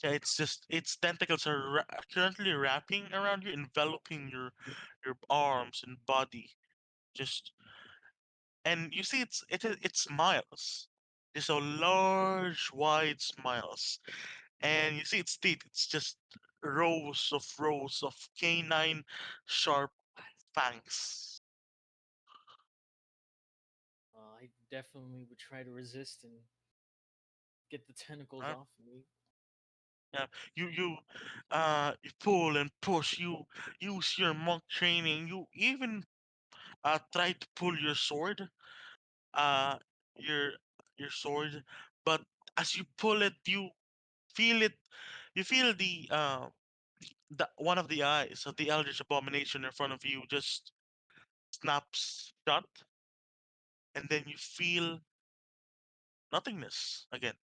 Yeah, it's just its tentacles are currently wrapping around you, enveloping your arms and body. Just and you see it smiles. It's a large, wide smiles, and you see its teeth. It's just rows of canine, sharp fangs. I definitely would try to resist and get the tentacles Right? off of me. Yeah, you pull and push. You use your monk training. You even try to pull uh, your your sword, but as you pull it, feel it. You feel the one of the eyes of the eldritch abomination in front of you just snaps shut, and then you feel nothingness again.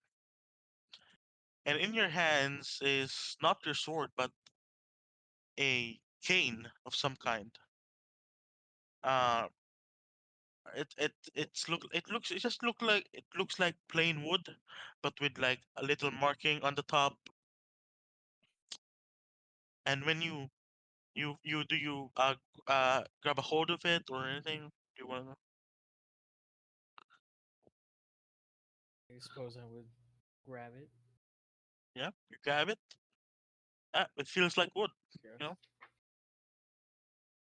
And in your hands is not your sword, but a cane of some kind. Uh, it just looks like plain wood, but with like a little marking on the top. And when you do you grab a hold of it or anything? Do you wanna? I suppose I would grab it. Yeah, you grab it. It feels like wood. Yes. You know.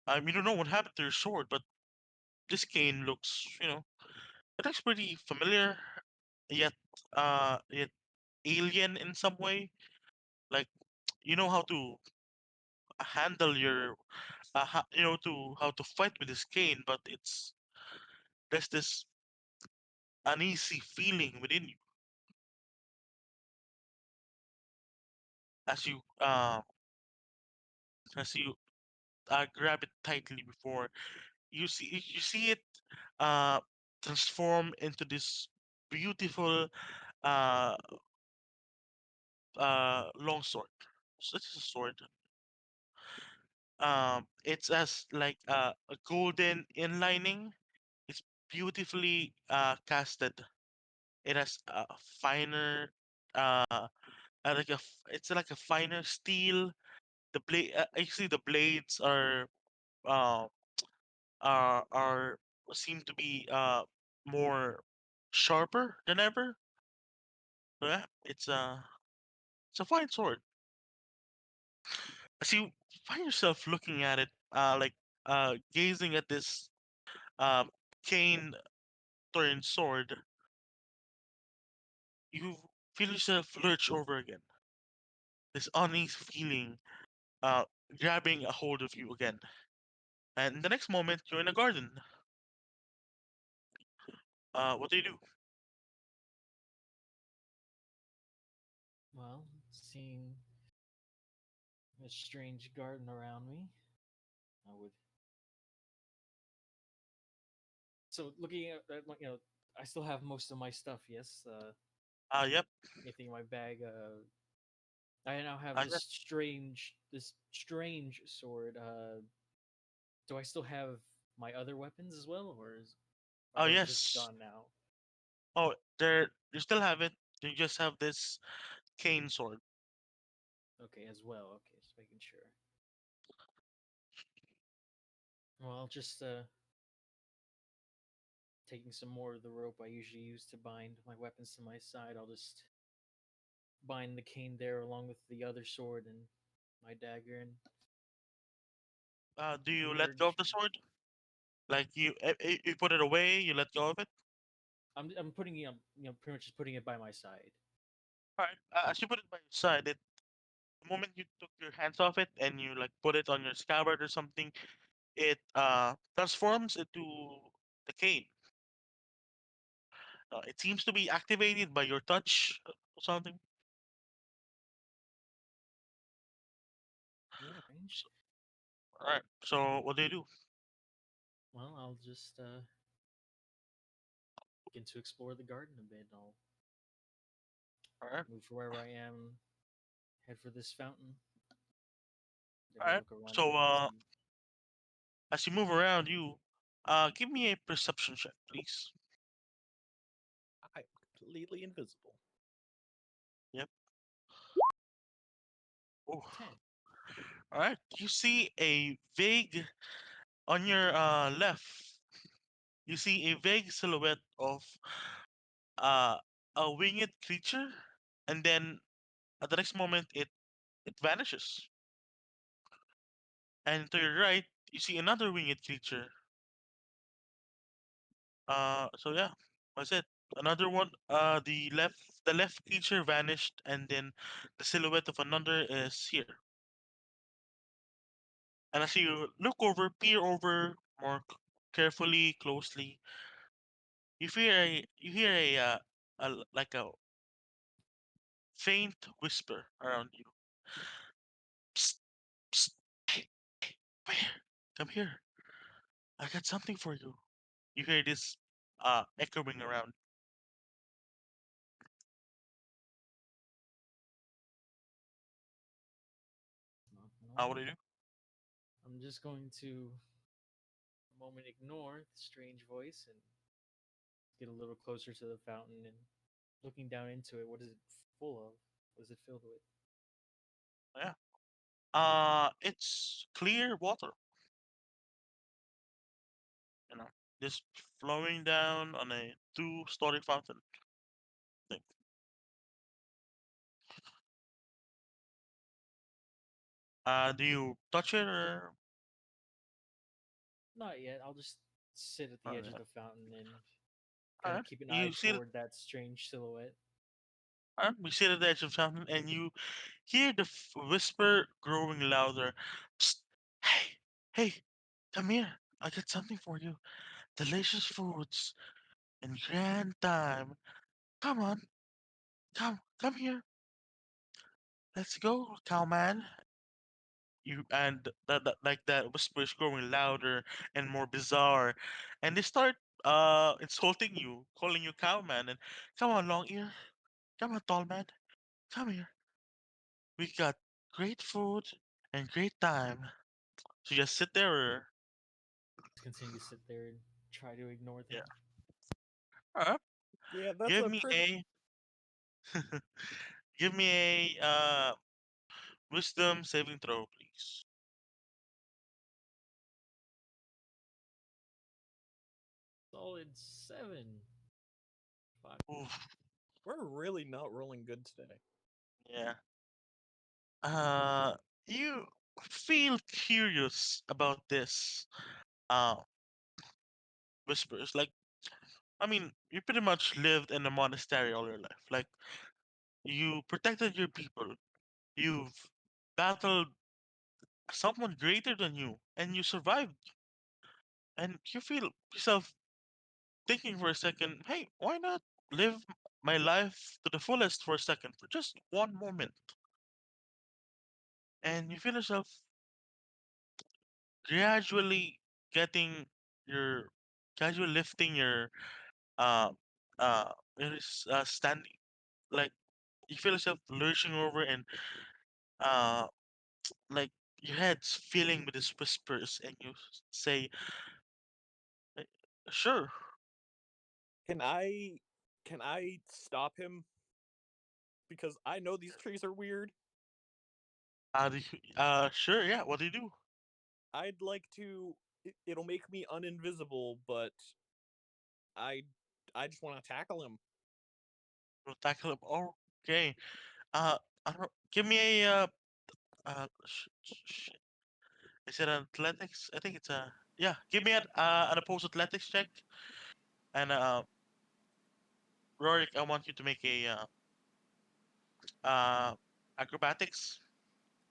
You don't know what happened to your sword, but this cane looks, it looks pretty familiar, yet yet alien in some way. Like you know how to handle your, to how to fight with this cane, but there's this uneasy feeling within you as you grab it tightly before you see it uh transform into this beautiful uh long sword. So this is a sword. It's as like a golden inlining. It's beautifully casted. It has a finer it's like a finer steel. The blade actually the blades uh are seem to be more sharper than ever. So yeah, it's a fine sword. As you find yourself looking at it, gazing at this um cane turned sword, you feel yourself lurch over again. This uneasy feeling uh grabbing a hold of you again. And the next moment you're in a garden. What do you do? Well, seeing a strange garden around me, I would. So looking at I still have most of my stuff. Yes. Yep. Anything in my bag. I now have Yes. this strange sword. Do I still have my other weapons as well, are Oh those just yes. gone now? Oh, there you still have it. You just have this cane sword. Okay, as well. Okay, just making sure. Well, I'll just taking some more of the rope I usually use to bind my weapons to my side. I'll just bind the cane there along with the other sword and my dagger and Do you let go of emerge. the sword? Like you put it away, you let go of it. I'm putting it, pretty much just putting it by my side. All right. As you put it by your side, the moment you took your hands off it and you like put it on your scabbard or something, it transforms into the cane. It seems to be activated by your touch or something. All right. So, all right. So what do you do? Well, I'll just begin to explore the garden a bit. I'll All right. move from wherever I am, head for this fountain. All Maybe right. look around a So bit and see. as you move around, you give me a perception check, please. I'm completely invisible. Yep. Oh. 10. All right. You see a vague on your left. You see a vague silhouette of uh, a winged creature, and then at the next moment it vanishes. And to your right, you see another winged creature. So yeah, that's it. Another one. The left creature vanished, and then the silhouette of another is here. And as you peer over more carefully, closely, you hear like a faint whisper around you. Psst, psst, hey, come here, come here. I got something for you. You hear this echoing around. Not What do normal. you do? I'm just going to a moment ignore the strange voice and get a little closer to the fountain and looking down into it. What is it full of? What is it filled with? Yeah. It's clear water. You know, just flowing down on a two-story fountain thing. Do you touch it or? Not yet. I'll just sit at the edge of Alright. the fountain and kind of Alright. keep an eye You see, toward that strange silhouette. we sit at the edge of the fountain, and you hear the whisper growing louder. Psst, hey, hey, come here. I got something for you. Delicious foods and grand time. Come on, come here. Let's go, cowman. You and that like that whisper is growing louder and more bizarre, and they start insulting you, calling you cowman, and come on, long ear, come on, tall man, come here. We got great food and great time. So just sit there. Just continue to sit there and try to ignore them. Yeah. Alright. Yeah, that's Give a me pretty. a give me a wisdom saving throw, please. Solid 7. Fuck. Oof. We're really not rolling good today. Yeah. Uh, you feel curious about this. Uh, whispers. Like, I mean, you pretty much lived in a monastery all your life. Like, you protected your people. You've battled someone greater than you, and you survived. And you feel yourself thinking for a second, hey, why not live my life to the fullest for a second, for just one moment? And you feel yourself gradually getting your, gradually lifting your, uh, standing, like, you feel yourself lurching over and, uh, like, your head's filling with these whispers, and you say, "Eh, sure, Can I can I stop him? Because I know these trees are weird. sure, yeah, what do you do? I'd like to. It'll make me uninvisible, but I I just want to tackle him. You'll tackle him. Okay. I don't know. Give me a is it athletics? I think it's a yeah. Give me an opposed athletics check, and Rorik, I want you to make a uh acrobatics,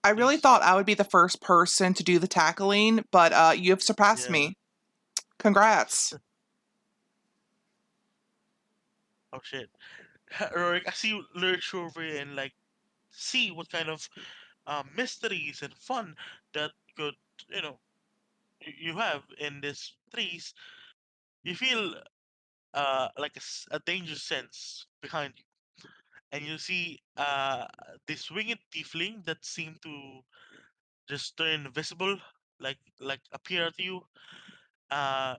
I really please. thought I would be the first person to do the tackling, but you have surpassed Yeah. me. Congrats. Oh shit, Rorik, I see you lurch over and like see what kind of mysteries and fun that could you know you have in this trees. You feel like a danger sense behind you, and you see this winged tiefling that seem to just turn invisible, like appear to you, uh,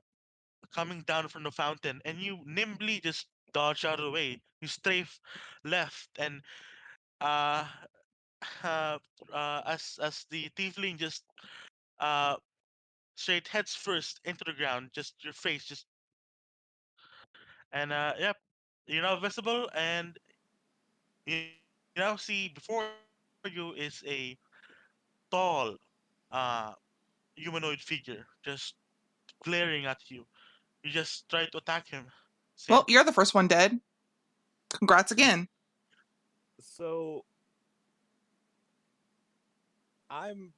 coming down from the fountain, and you nimbly just dodge out of the way. You strafe left, and uh, uh, as the tiefling just uh straight heads first into the ground, just your face just and yep, you're now visible, and you now see before you is a tall, uh, humanoid figure just glaring at you. You just try to attack him. Same. Well, you're the first one dead. Congrats again. So I'm.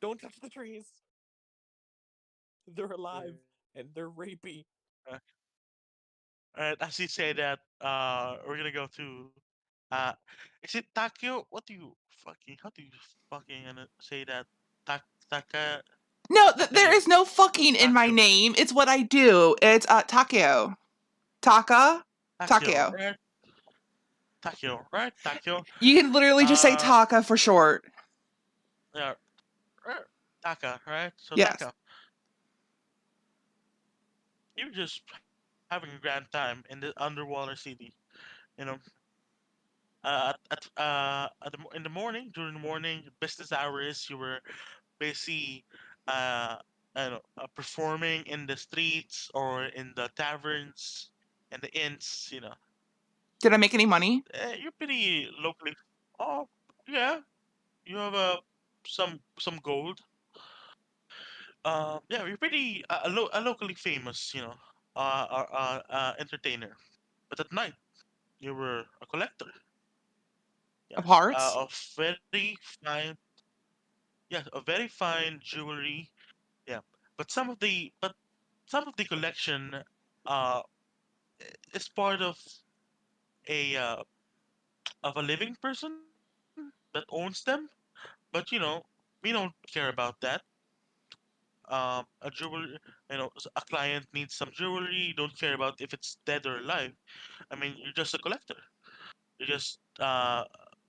Don't touch the trees. They're alive and they're rapey. Uh, Alright, as you say that, we're gonna go to, uh, is it Takio? What do you fucking, how do you fucking say that? Taka, No, there Takane, is no fucking in my Takio, name. It's what I do. It's Takeo. Taka? Takio, Takeo. right? Takio, right? Takio. You can literally just say Uh, Taka for short. yeah, right. Taka, right? So Yes. Taka, you're just having a grand time in the underwater city. You know, in the morning, during the morning business hours, you were busy, uh, I don't know, performing in the streets or in the taverns and the inns. Did I make any money? You're pretty locally. Oh, yeah, you have some gold. Yeah, you're pretty a locally famous, entertainer. But at night, you were a collector. Of Yes, hearts? of very fine, yes, of very fine jewelry. Yeah, but some of the collection, uh, is part a of a living person that owns them. But we don't care about that. A jewelry, a client needs some jewelry. You don't care about if it's dead or alive. I mean, you're just a collector. You just uh,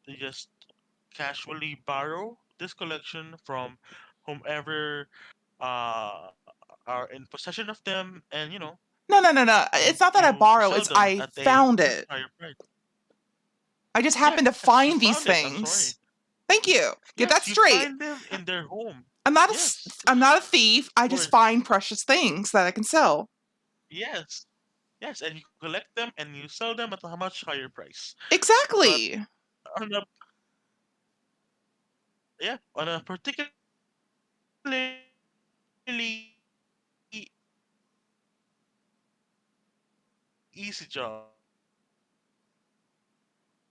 you just casually borrow this collection from whomever uh, are in possession of them, and No, no, no, no. you It's not that I you borrow, sell it's them I at a found much it. higher price. I just happened to Yes, you find these found it. I'm sorry. things. Thank you. Get that Yes, you straight. find them in their home. I'm not Yes, I'm not a thief. of I just course. find precious things that I can sell. Yes, yes, and you collect them and you sell them at a much higher price. But Exactly. on a yeah, on a particularly easy job,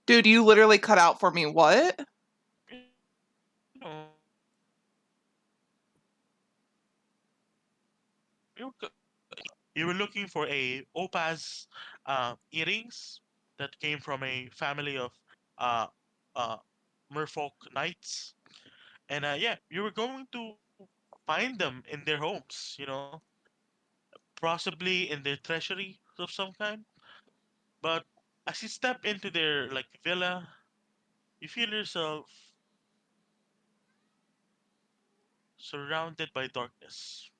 Dude, you literally cut out for me. What? you know, you were looking for a opaz earrings that came from a family of uh, uh, merfolk knights, and yeah, you were going to find them in their homes, possibly in their treasury of some kind. But as you step into their like villa, you feel yourself surrounded by darkness,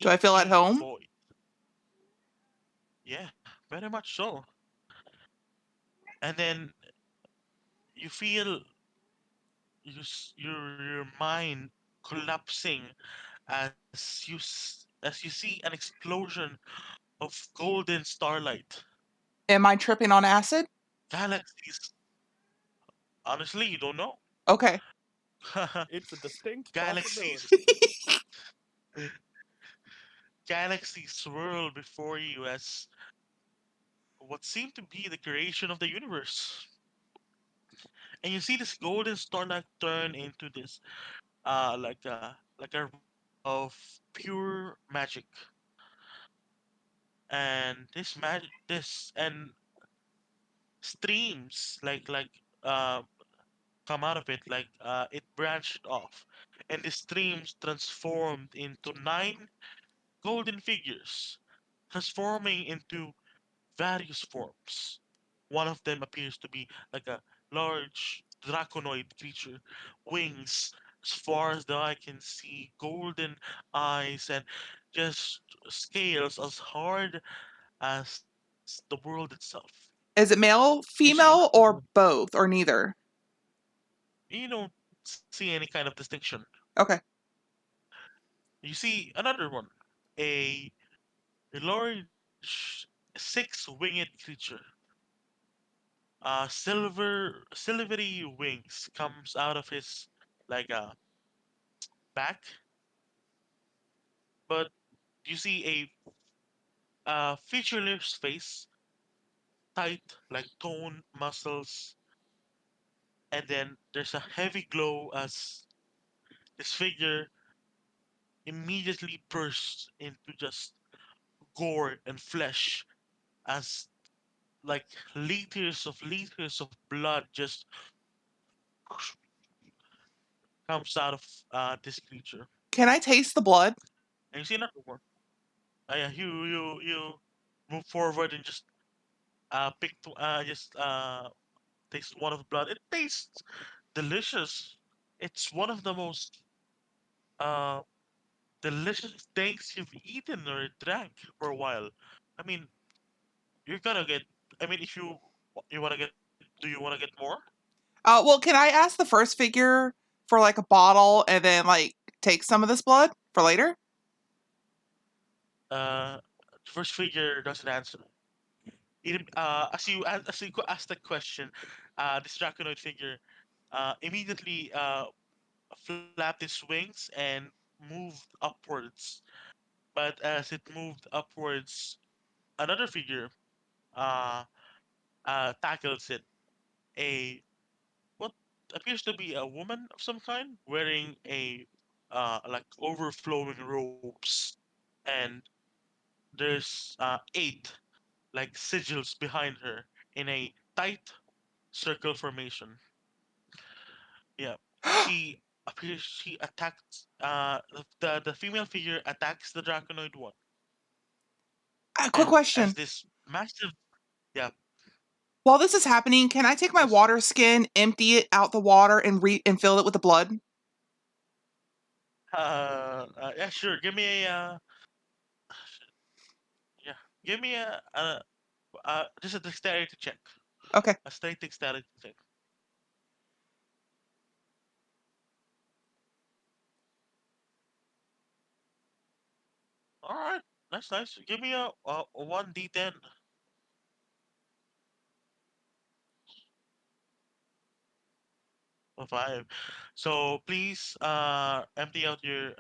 Do I feel at inky home? void. Yeah, very much so. And then you feel your mind collapsing as you see an explosion of golden starlight. Am I tripping on acid? Galaxies. Honestly, you don't know. Okay. It's a distinct Galaxies, possibility. galaxies swirl before you as what seemed to be the creation of the universe. And you see this golden starlight turn into this like a river of pure magic. And this magic this and streams come out of it, like it branched off, and the streams transformed into nine golden figures, transforming into various forms. One of them appears to be like a large draconoid creature, wings as far as the eye can see, golden eyes, and just scales as hard as the world itself. Is it male, You see female, another one. or both, or neither? You don't see any kind of distinction. Okay. You see another one, a large six-winged creature. Silvery wings comes out of his like back, but you see a featureless face, tight like toned muscles, and then there's a heavy glow as this figure immediately bursts into just gore and flesh as like liters of blood just comes out of this creature. Can I taste the blood? And you see another one. Yeah, you move forward and just just taste one of the blood. It tastes delicious. It's one of the most uh delicious things you've eaten or drank for a while. I mean, you're gonna get. I mean, if you wanna get, do you wanna get more? Well, can I ask the first figure for like a bottle and then like take some of this blood for later? Uh, First figure doesn't answer. As you ask the question, this draconoid figure immediately flapped its wings and moved upwards. But as it moved upwards, another figure uh, tackles it. A what appears to be a woman of some kind, wearing a like overflowing robes, and there's eight like sigils behind her in a tight circle formation. Yeah, she appears. She attacks. The female figure attacks the draconoid one, A quick and as question. this massive, yeah, While this is happening, can I take my yes, water skin, empty it out the water, and fill it with the blood? yeah, sure. Give me a yeah, give me a just a dexterity check, Okay. a straight dexterity check. All right, that's nice. Give me a 1d10. A 5. So please empty out your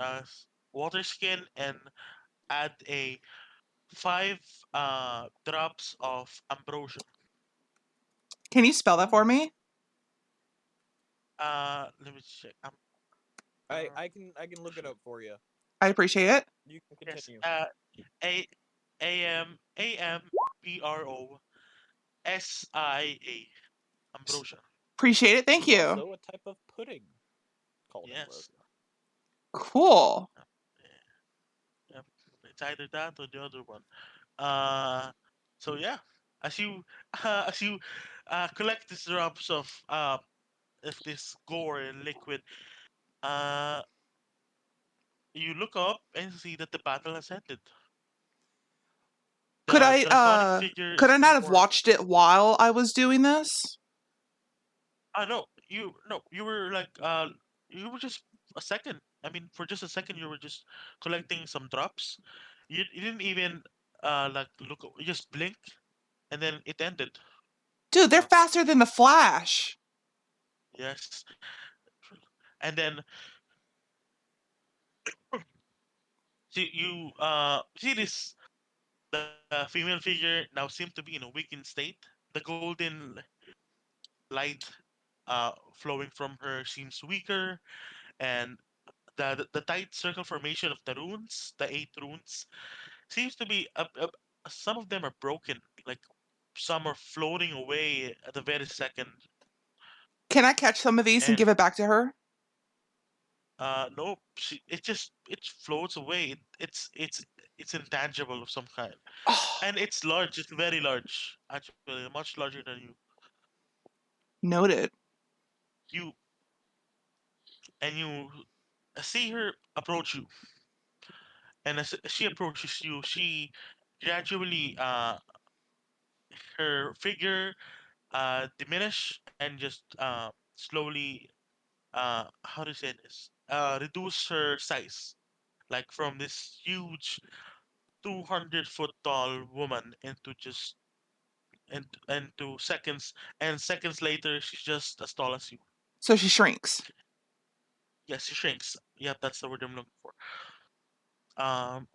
water skin and add a 5 drops of ambrosia. Can you spell that for me? Let me check. I can look it up for you. I appreciate it. You can Yes. continue. A AMBROSIA. Ambrosia. Appreciate it. Thank It's you. also a type of pudding called Yes. ambrosia. Cool. Yep. Yep. It's either that or the other one. Uh, so yeah, as you as you collect these drops of this gore and liquid, uh, you look up and see that the battle has ended. Could The I draconic uh figure could is I no not have more. watched it while I was doing this? No, you were like you were just a second. I mean, for just a second, you were just collecting some drops. You didn't even like look. You just blink, and then it ended. Dude, they're Yeah. faster than the Flash. Yes. And then see you see this the female figure now seems to be in a weakened state. The golden light flowing from her seems weaker, and the tight circle formation of the runes, the 8 runes, seems to be some of them are broken, like some are floating away at the very second, Can I catch some of these and and give it back to her? no, it floats away. It's intangible of some kind, Oh, and it's large. It's very large, actually, much larger than you. noted. You and you see her approach you, and as she approaches you, she gradually her figure diminish and just slowly how to say this reduce her size, like from this huge 200-foot tall woman into just into seconds, and seconds later she's just as tall as you. So she shrinks. Yes, she shrinks. Yep, that's the word I'm looking for. um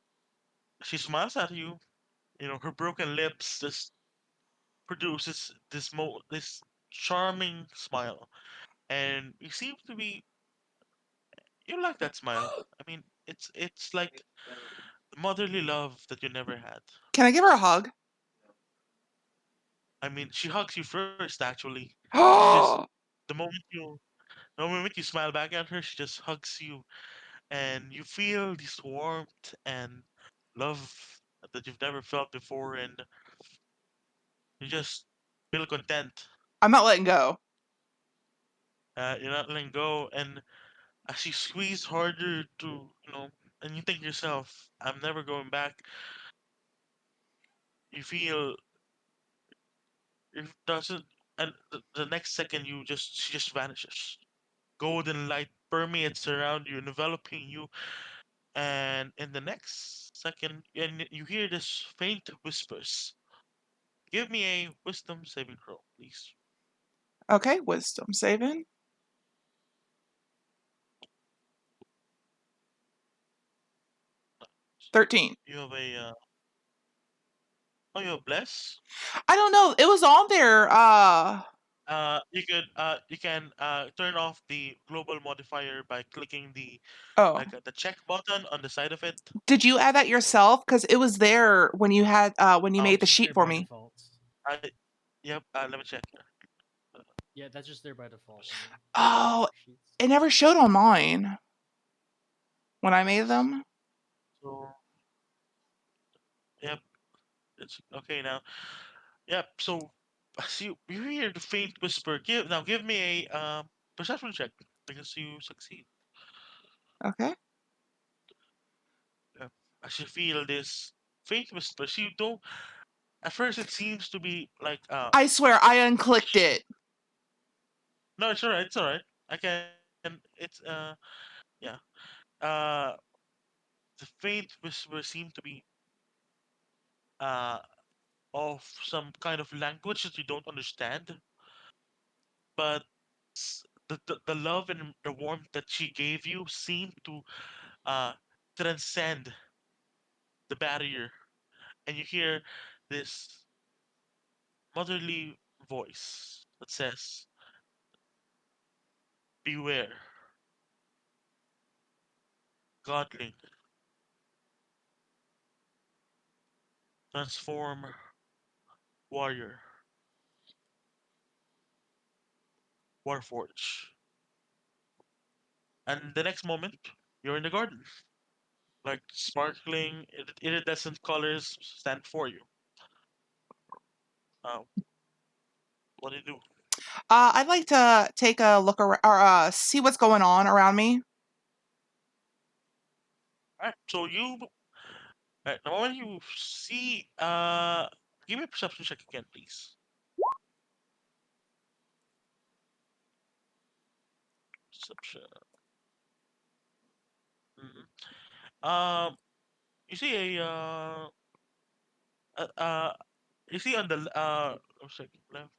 she smiles at you. Her broken lips just produces this charming smile, and you seem to be you like that smile. I mean, it's like motherly love that you never had. Can I give her a hug? I mean, she hugs you first, actually. She just Oh, the moment you the moment you smile back at her, she just hugs you, and you feel this warmth and love that you've never felt before, and you just feel content. I'm not letting go. You're not letting go, and as you squeeze harder to, and you think yourself, I'm never going back. You feel it doesn't, and the next second she just vanishes. Golden light permeates around you, enveloping you, and in the next second, and you hear this faint whispers. Give me a wisdom saving throw, please. Okay, wisdom saving. 13. You have a oh, you have bless. I don't know. It was on there. You can turn off the global modifier by clicking the Oh. the check button on the side of it. Did you add that yourself? Because it was there when you had when you made It's the just sheet there for by me. default. I Yep. Let me check. Yeah, that's just there by default on Oh, sheets. it never showed on mine when I made them. So yep, it's okay now. Yep. So as you hear the faint whisper. Give me a perception check because you succeed. Okay. Yep. As you feel this faint whisper, you don't. At first, it seems to be like I swear I unclicked it. no, it's alright. It's alright. I can. It's yeah. Uh, the faint whisper seemed to be uh of some kind of language that you don't understand, but the love and the warmth that she gave you seemed to uh transcend the barrier, and you hear this motherly voice that says, "Beware, godling, transform, warrior, warforge." And the next moment, you're in the garden. Like sparkling iridescent colors stand for you. Uh, what do you do? I'd like to take a look around or see what's going on around me. Alright, so the moment you see, give me a perception check again, please. Perception. Mhm. You see a uh, uh, you see on the looks like left.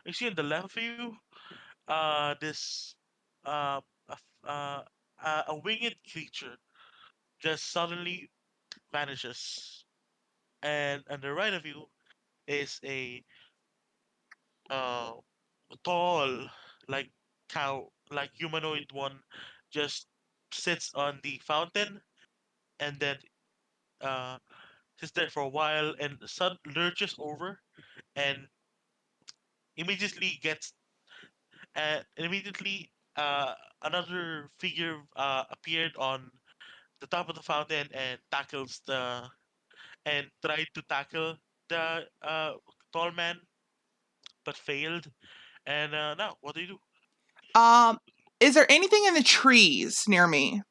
You see on the left of you, this a, a winged creature just suddenly vanishes, and on the right of you is a uh tall, like like humanoid one, just sits on the fountain, and then uh sits there for a while, and sun lurches over and immediately gets immediately another figure appeared on the top of the fountain and tried to tackle the tall man, but failed. And now, what do you do? Um, is there anything in the trees near me?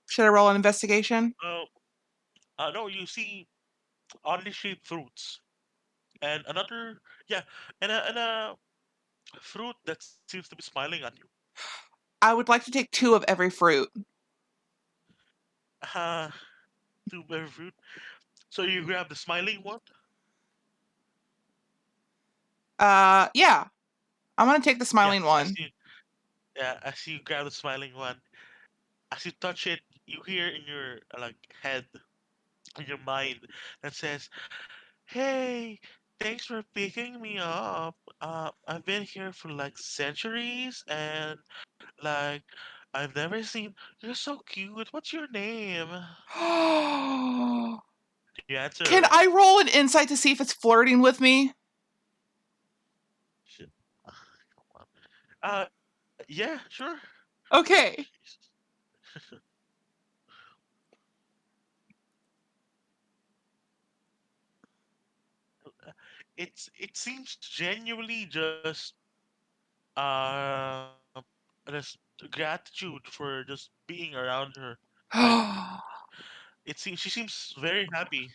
Should I roll an investigation? Uh, no, you see oddly shaped fruits and another, yeah, and a fruit that seems to be smiling at you. I would like to take 2 of every fruit. Uh, two berry fruit. So you grab the smiling one. Yeah, I'm gonna take the Yeah, smiling one. as you grab the smiling one, as you touch it, you hear in your like head, in your mind, that says, "Hey, thanks for picking me up. I've been here for like centuries, and like I've never seen. You're so cute. What's your name?" Can Do you answer? Or, I roll an insight to see if it's flirting with me? shit. Come on. Yeah, sure. Okay. It seems genuinely uh just gratitude for just being around her. Like she seems very happy.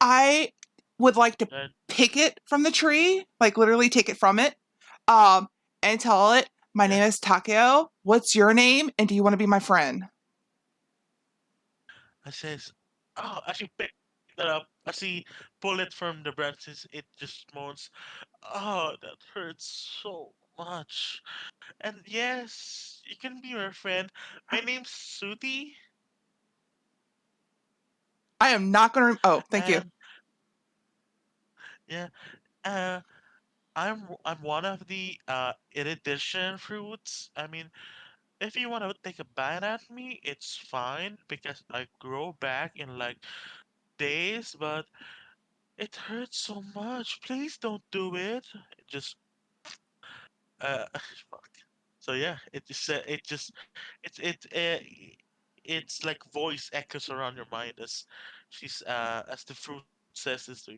I would like to And pick it from the tree, like literally take it from it, um, and tell it, my yeah, name is Takeo. What's your name? And do you want to be my friend? I says, oh, as you pick that up, as he pull it from the branches, it just moans, oh, that hurts so much. And yes, you can be my friend. My name's Suti, I am not going to. Oh, thank you. and yeah, uh, I'm one of the irritation fruits. I mean, if you want to take a bite at me, it's fine because I grow back in like days, but it hurts so much. Please don't do it. Just fuck. So yeah, it's like voice echoes around your mind as the fruit says this to you.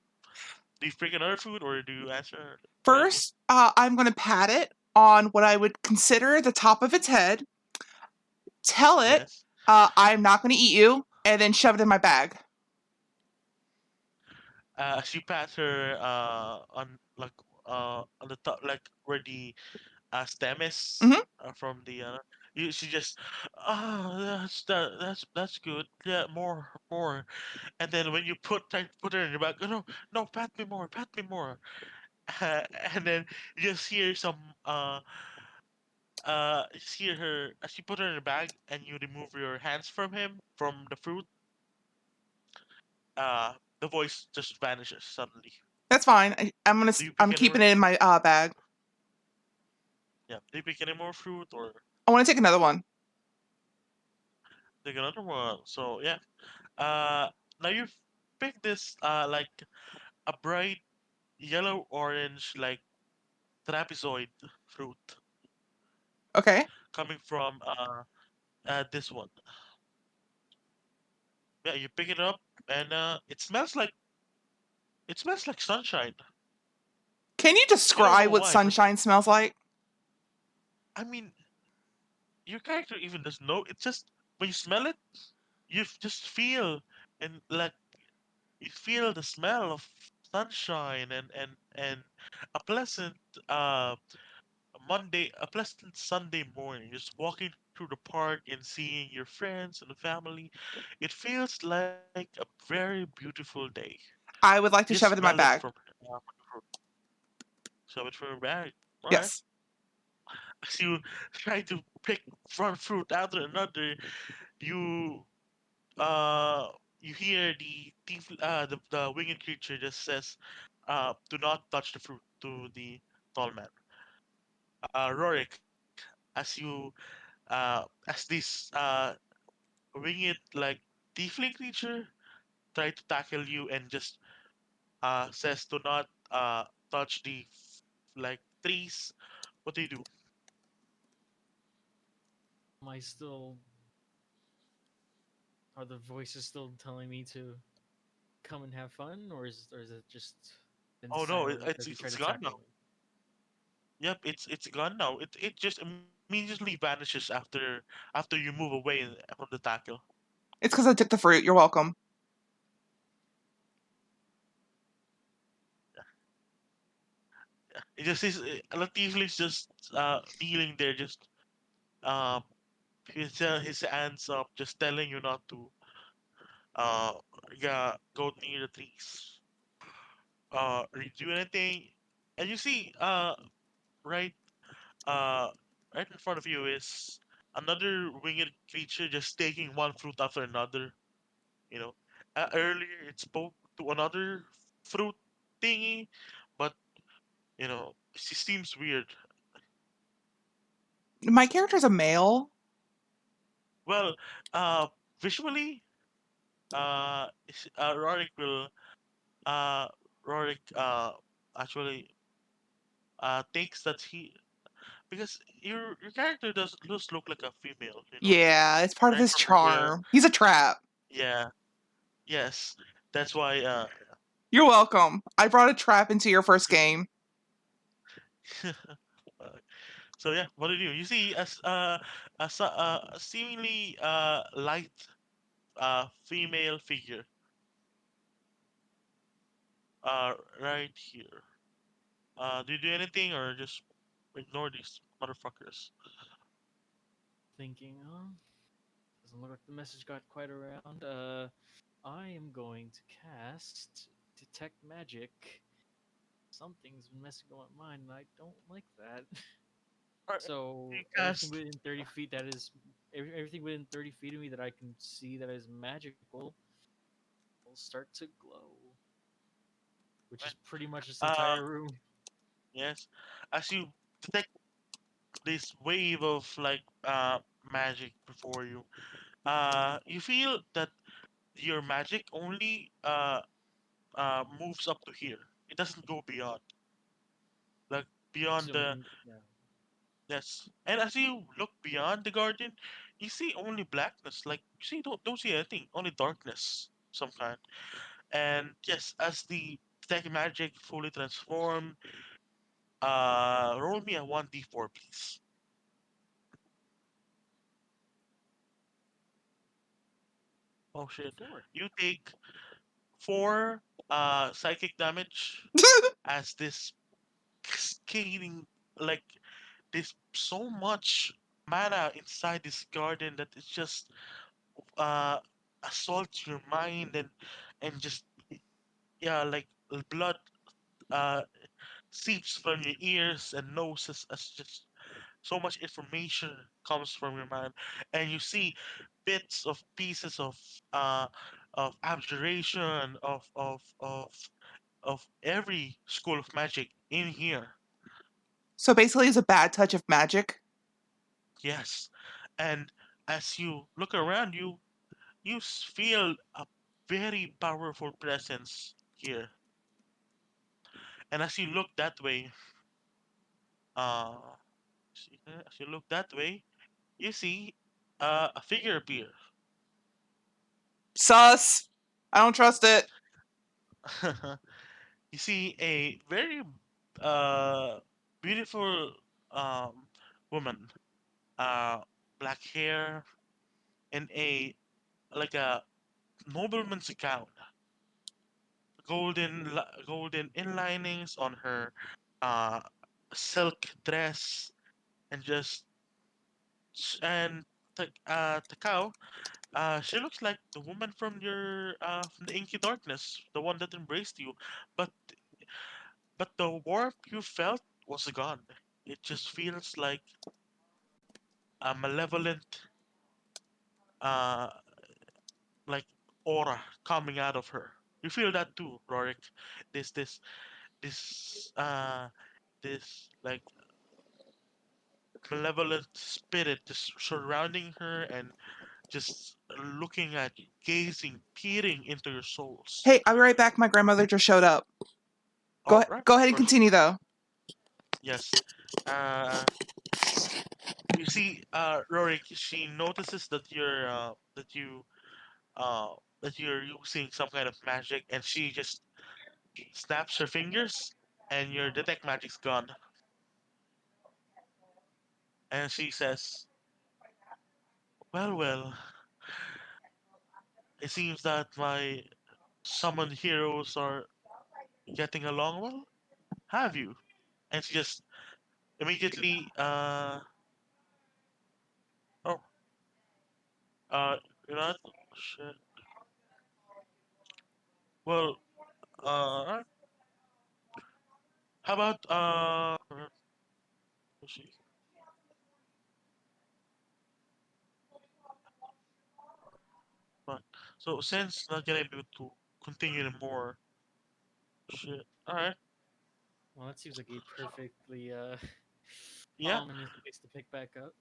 Do you pick another food or do you answer randomly? First, I'm going to pat it on what I would consider the top of its head, tell it Yes. I'm not going to eat you, and then shove it in my bag. She pats her on the top, like where the stem is Hmm. from the she just that's good, yeah, more. And then when you try to put her in your back, oh, no, no, pat me more. uh, and then you just hear some you just hear her as you put her in the bag and you remove your hands from the fruit. The voice just vanishes suddenly. That's fine. Do you I'm pick any more? keeping it in my bag. Yeah, do you pick any more fruit or I want to take another one. take another one? So yeah. Uh, Now you've picked this like a bright yellow orange like trapezoid fruit Okay. coming from this one. Yeah, you pick it up and it smells like sunshine. Can you You don't know describe what why, but sunshine smells like? I mean, your character even doesn't know. It's just when you smell it, just feel and like you feel the smell of sunshine and a pleasant uh a pleasant Sunday morning, just walking through the park and seeing your friends and the family. It feels like a very beautiful day. I would like Just to shove it smell in my it from bag. shove it from your bag. All right. Yes. As you try to pick one fruit after another, you uh you hear the winged creature just says, "Do not touch the fruit." To the tall man, Rorik, as you as this winged like tiefling creature try to tackle you and just says to not touch the like trees. What do you do? Am I still? Are the voices still telling me to come and have fun, or is it just been Oh no, silent as you try it's to gone tackle now. me? Yep, it's gone now. It just immediately vanishes after you move away from the tackle. It's because I took the fruit. You're welcome. It just is Latif is just kneeling there, just uh his hands up, just telling you not to uh yeah go near the trees, do anything. And you see right uh right in front of you is another winged creature just taking one fruit after another. You know, earlier it spoke to another fruit thingy, but she seems weird. My character's a male. Well, visually, Rorik will uh Rorik actually thinks that he because your character does look like a female, Yeah, it's part of right his from the hair. charm. He's a trap. Yeah, yes, that's why. You're welcome. I brought a trap into your first game. uh, so yeah, what do you do? You see a seemingly light female figure right here. Do you do anything or just ignore these motherfuckers? Thinking, doesn't look like the message got quite around. I am going to cast detect magic. Something's been messing with my mind, and I don't like that. Or you So everything cast within 30 feet that is everything within 30 feet of me that I can see that is magical will start to glow, which is pretty much this uh entire room. yes, as you detect this wave of like magic before you, you feel that your magic only moves up to here. It doesn't go beyond, like beyond So the meaning, yeah. yes. And as you look beyond the garden, you see only blackness. Like you see, don't see anything, only darkness, some kind. And yes, as the detect magic fully transform, roll me a 1d4, please. Oh shit. Four. You take 4 psychic damage as this cascading, like there's so much mana inside this garden that it's just uh assaults your mind and just yeah, like blood uh seeps from your ears and nose as just so much information comes from your mind, and you see bits of pieces uh of abjuration of every school of magic in here. So basically, it's a bad touch of magic. Yes, and as you look around you, you feel a very powerful presence here. And as you look that way, uh, as you look that way, you see a figure appear. Sus. I don't trust it. You see a very uh, beautiful um, woman, uh, black hair, and a like a nobleman's gown, golden inlinings on her uh, silk dress, and just and Takao, she looks like the woman from the inky darkness, the one that embraced you, but the warmth you felt was gone. It just feels like a malevolent uh like aura coming out of her. You feel that too, Rorik. This this this this like malevolent spirit just surrounding her and just looking at you, gazing, peering into your souls. Hey, I'll be right back. My grandmother just showed up. All right, Go ahead and perfect. continue though. Yes. Uh, you see, Rorik, she notices uh that you're using some kind of magic, and she just snaps her fingers, and your detect magic's gone. And she says, "Well, well, it seems that my summoned heroes are getting along well. Have you?" And she just immediately, oh, you know what? Shit. Well, how about let's see. But so since not gonna be able to continue anymore, shit. All right, Well, that seems like a perfectly yeah, ominous place to pick back up.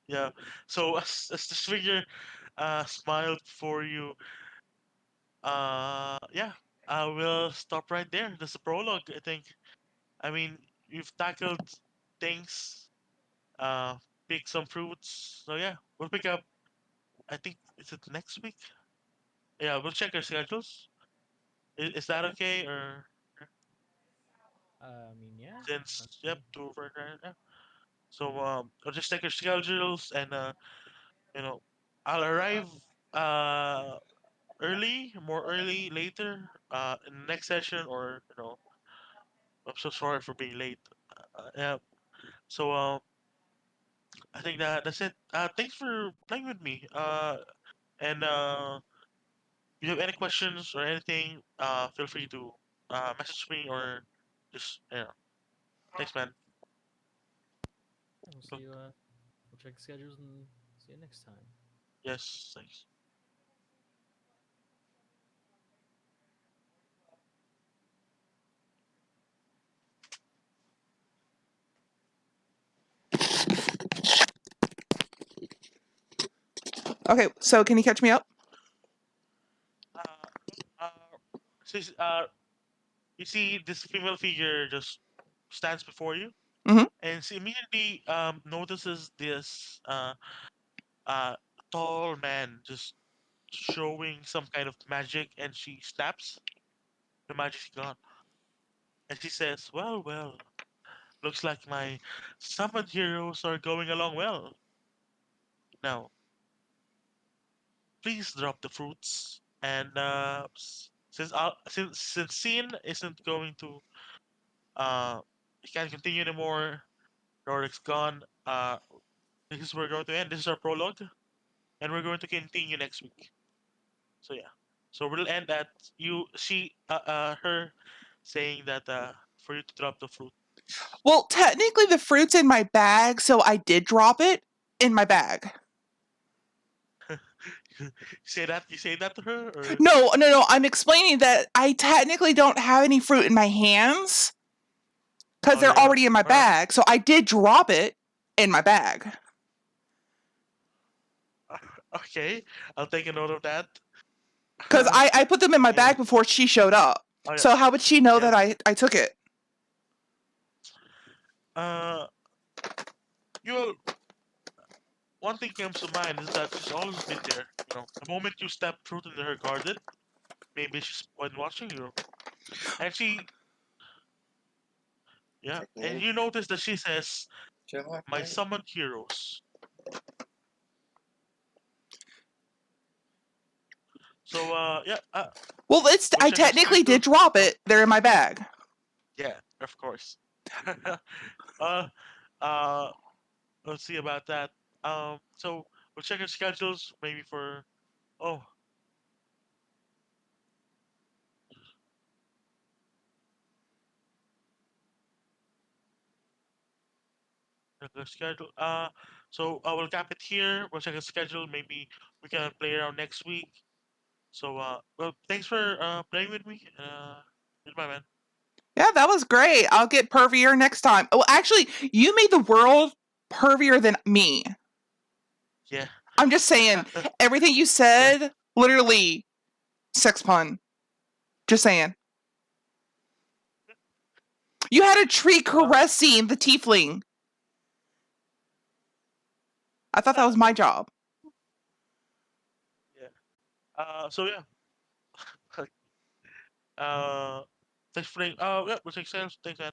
yeah. So as this figure smiled for you, yeah, I will stop right there. That's the prologue, I think. I mean, you've tackled things, uh, picked some fruits. So yeah, we'll pick up. I think is it next week? Yeah, we'll check our schedules. Is that okay? Or I mean, yeah. since Let's yep, see. 2 over right now. So I'll just check our schedules and you know, I'll arrive uh early, more early later in the next session, or I'm so sorry for being late. Yeah. So I think that's it. Thanks for playing with me. And if you have any questions or anything, feel free to message me or just thanks, man. We'll see you. We'll check the schedules and see you next time. Yes, thanks. Okay, so can you catch me up? Uh, Says, you see this female figure just stands before you, Mhm. and she immediately notices this uh tall man just showing some kind of magic, and she snaps. The magic's gone, and she says, "Well, well, looks like my summoned heroes are going along well. Now, please drop the fruits, and since Sin isn't going to he can't continue anymore. Roderick's gone. This is where we're going to end. This is our prologue, and we're going to continue next week. So yeah, so we'll end at her saying that for you to drop the fruit. Well, technically the fruit's in my bag, so I did drop it in my bag. You say that to her, or No. I'm explaining that I technically don't have any fruit in my hands because oh yeah, they're you don't. already in my All right. bag. So I did drop it in my bag. Okay, I'll take a note of that. Because I put them in my Yeah. bag before she showed up. Oh yeah. So how would she know Yeah. that I took it? Uh, you will. One thing comes to mind is that she's always been there. You know, the moment you step fruit into her garden, maybe she's been watching you, and and you notice that she says, "My summoned heroes." So Well, we'll I check our technically schedule. did drop Oh it. They're in my bag. yeah, of course. uh, uh, let's see about that. So we'll check our schedules maybe for oh check our schedule. So I will cap it here. We'll check our schedule. Maybe we can play around next week. So well, thanks for playing with me. Goodbye, man. Yeah, that was great. I'll get pervier next time. Well, actually, you made the world pervier than me. Yeah. I'm just saying, everything you Yeah. said, literally, sex pun. Just saying. You had a tree Uh, caressing the tiefling. I thought that was my job. yeah. So yeah. Uh, thanks for playing. Yeah, we'll take sales. Thanks, man.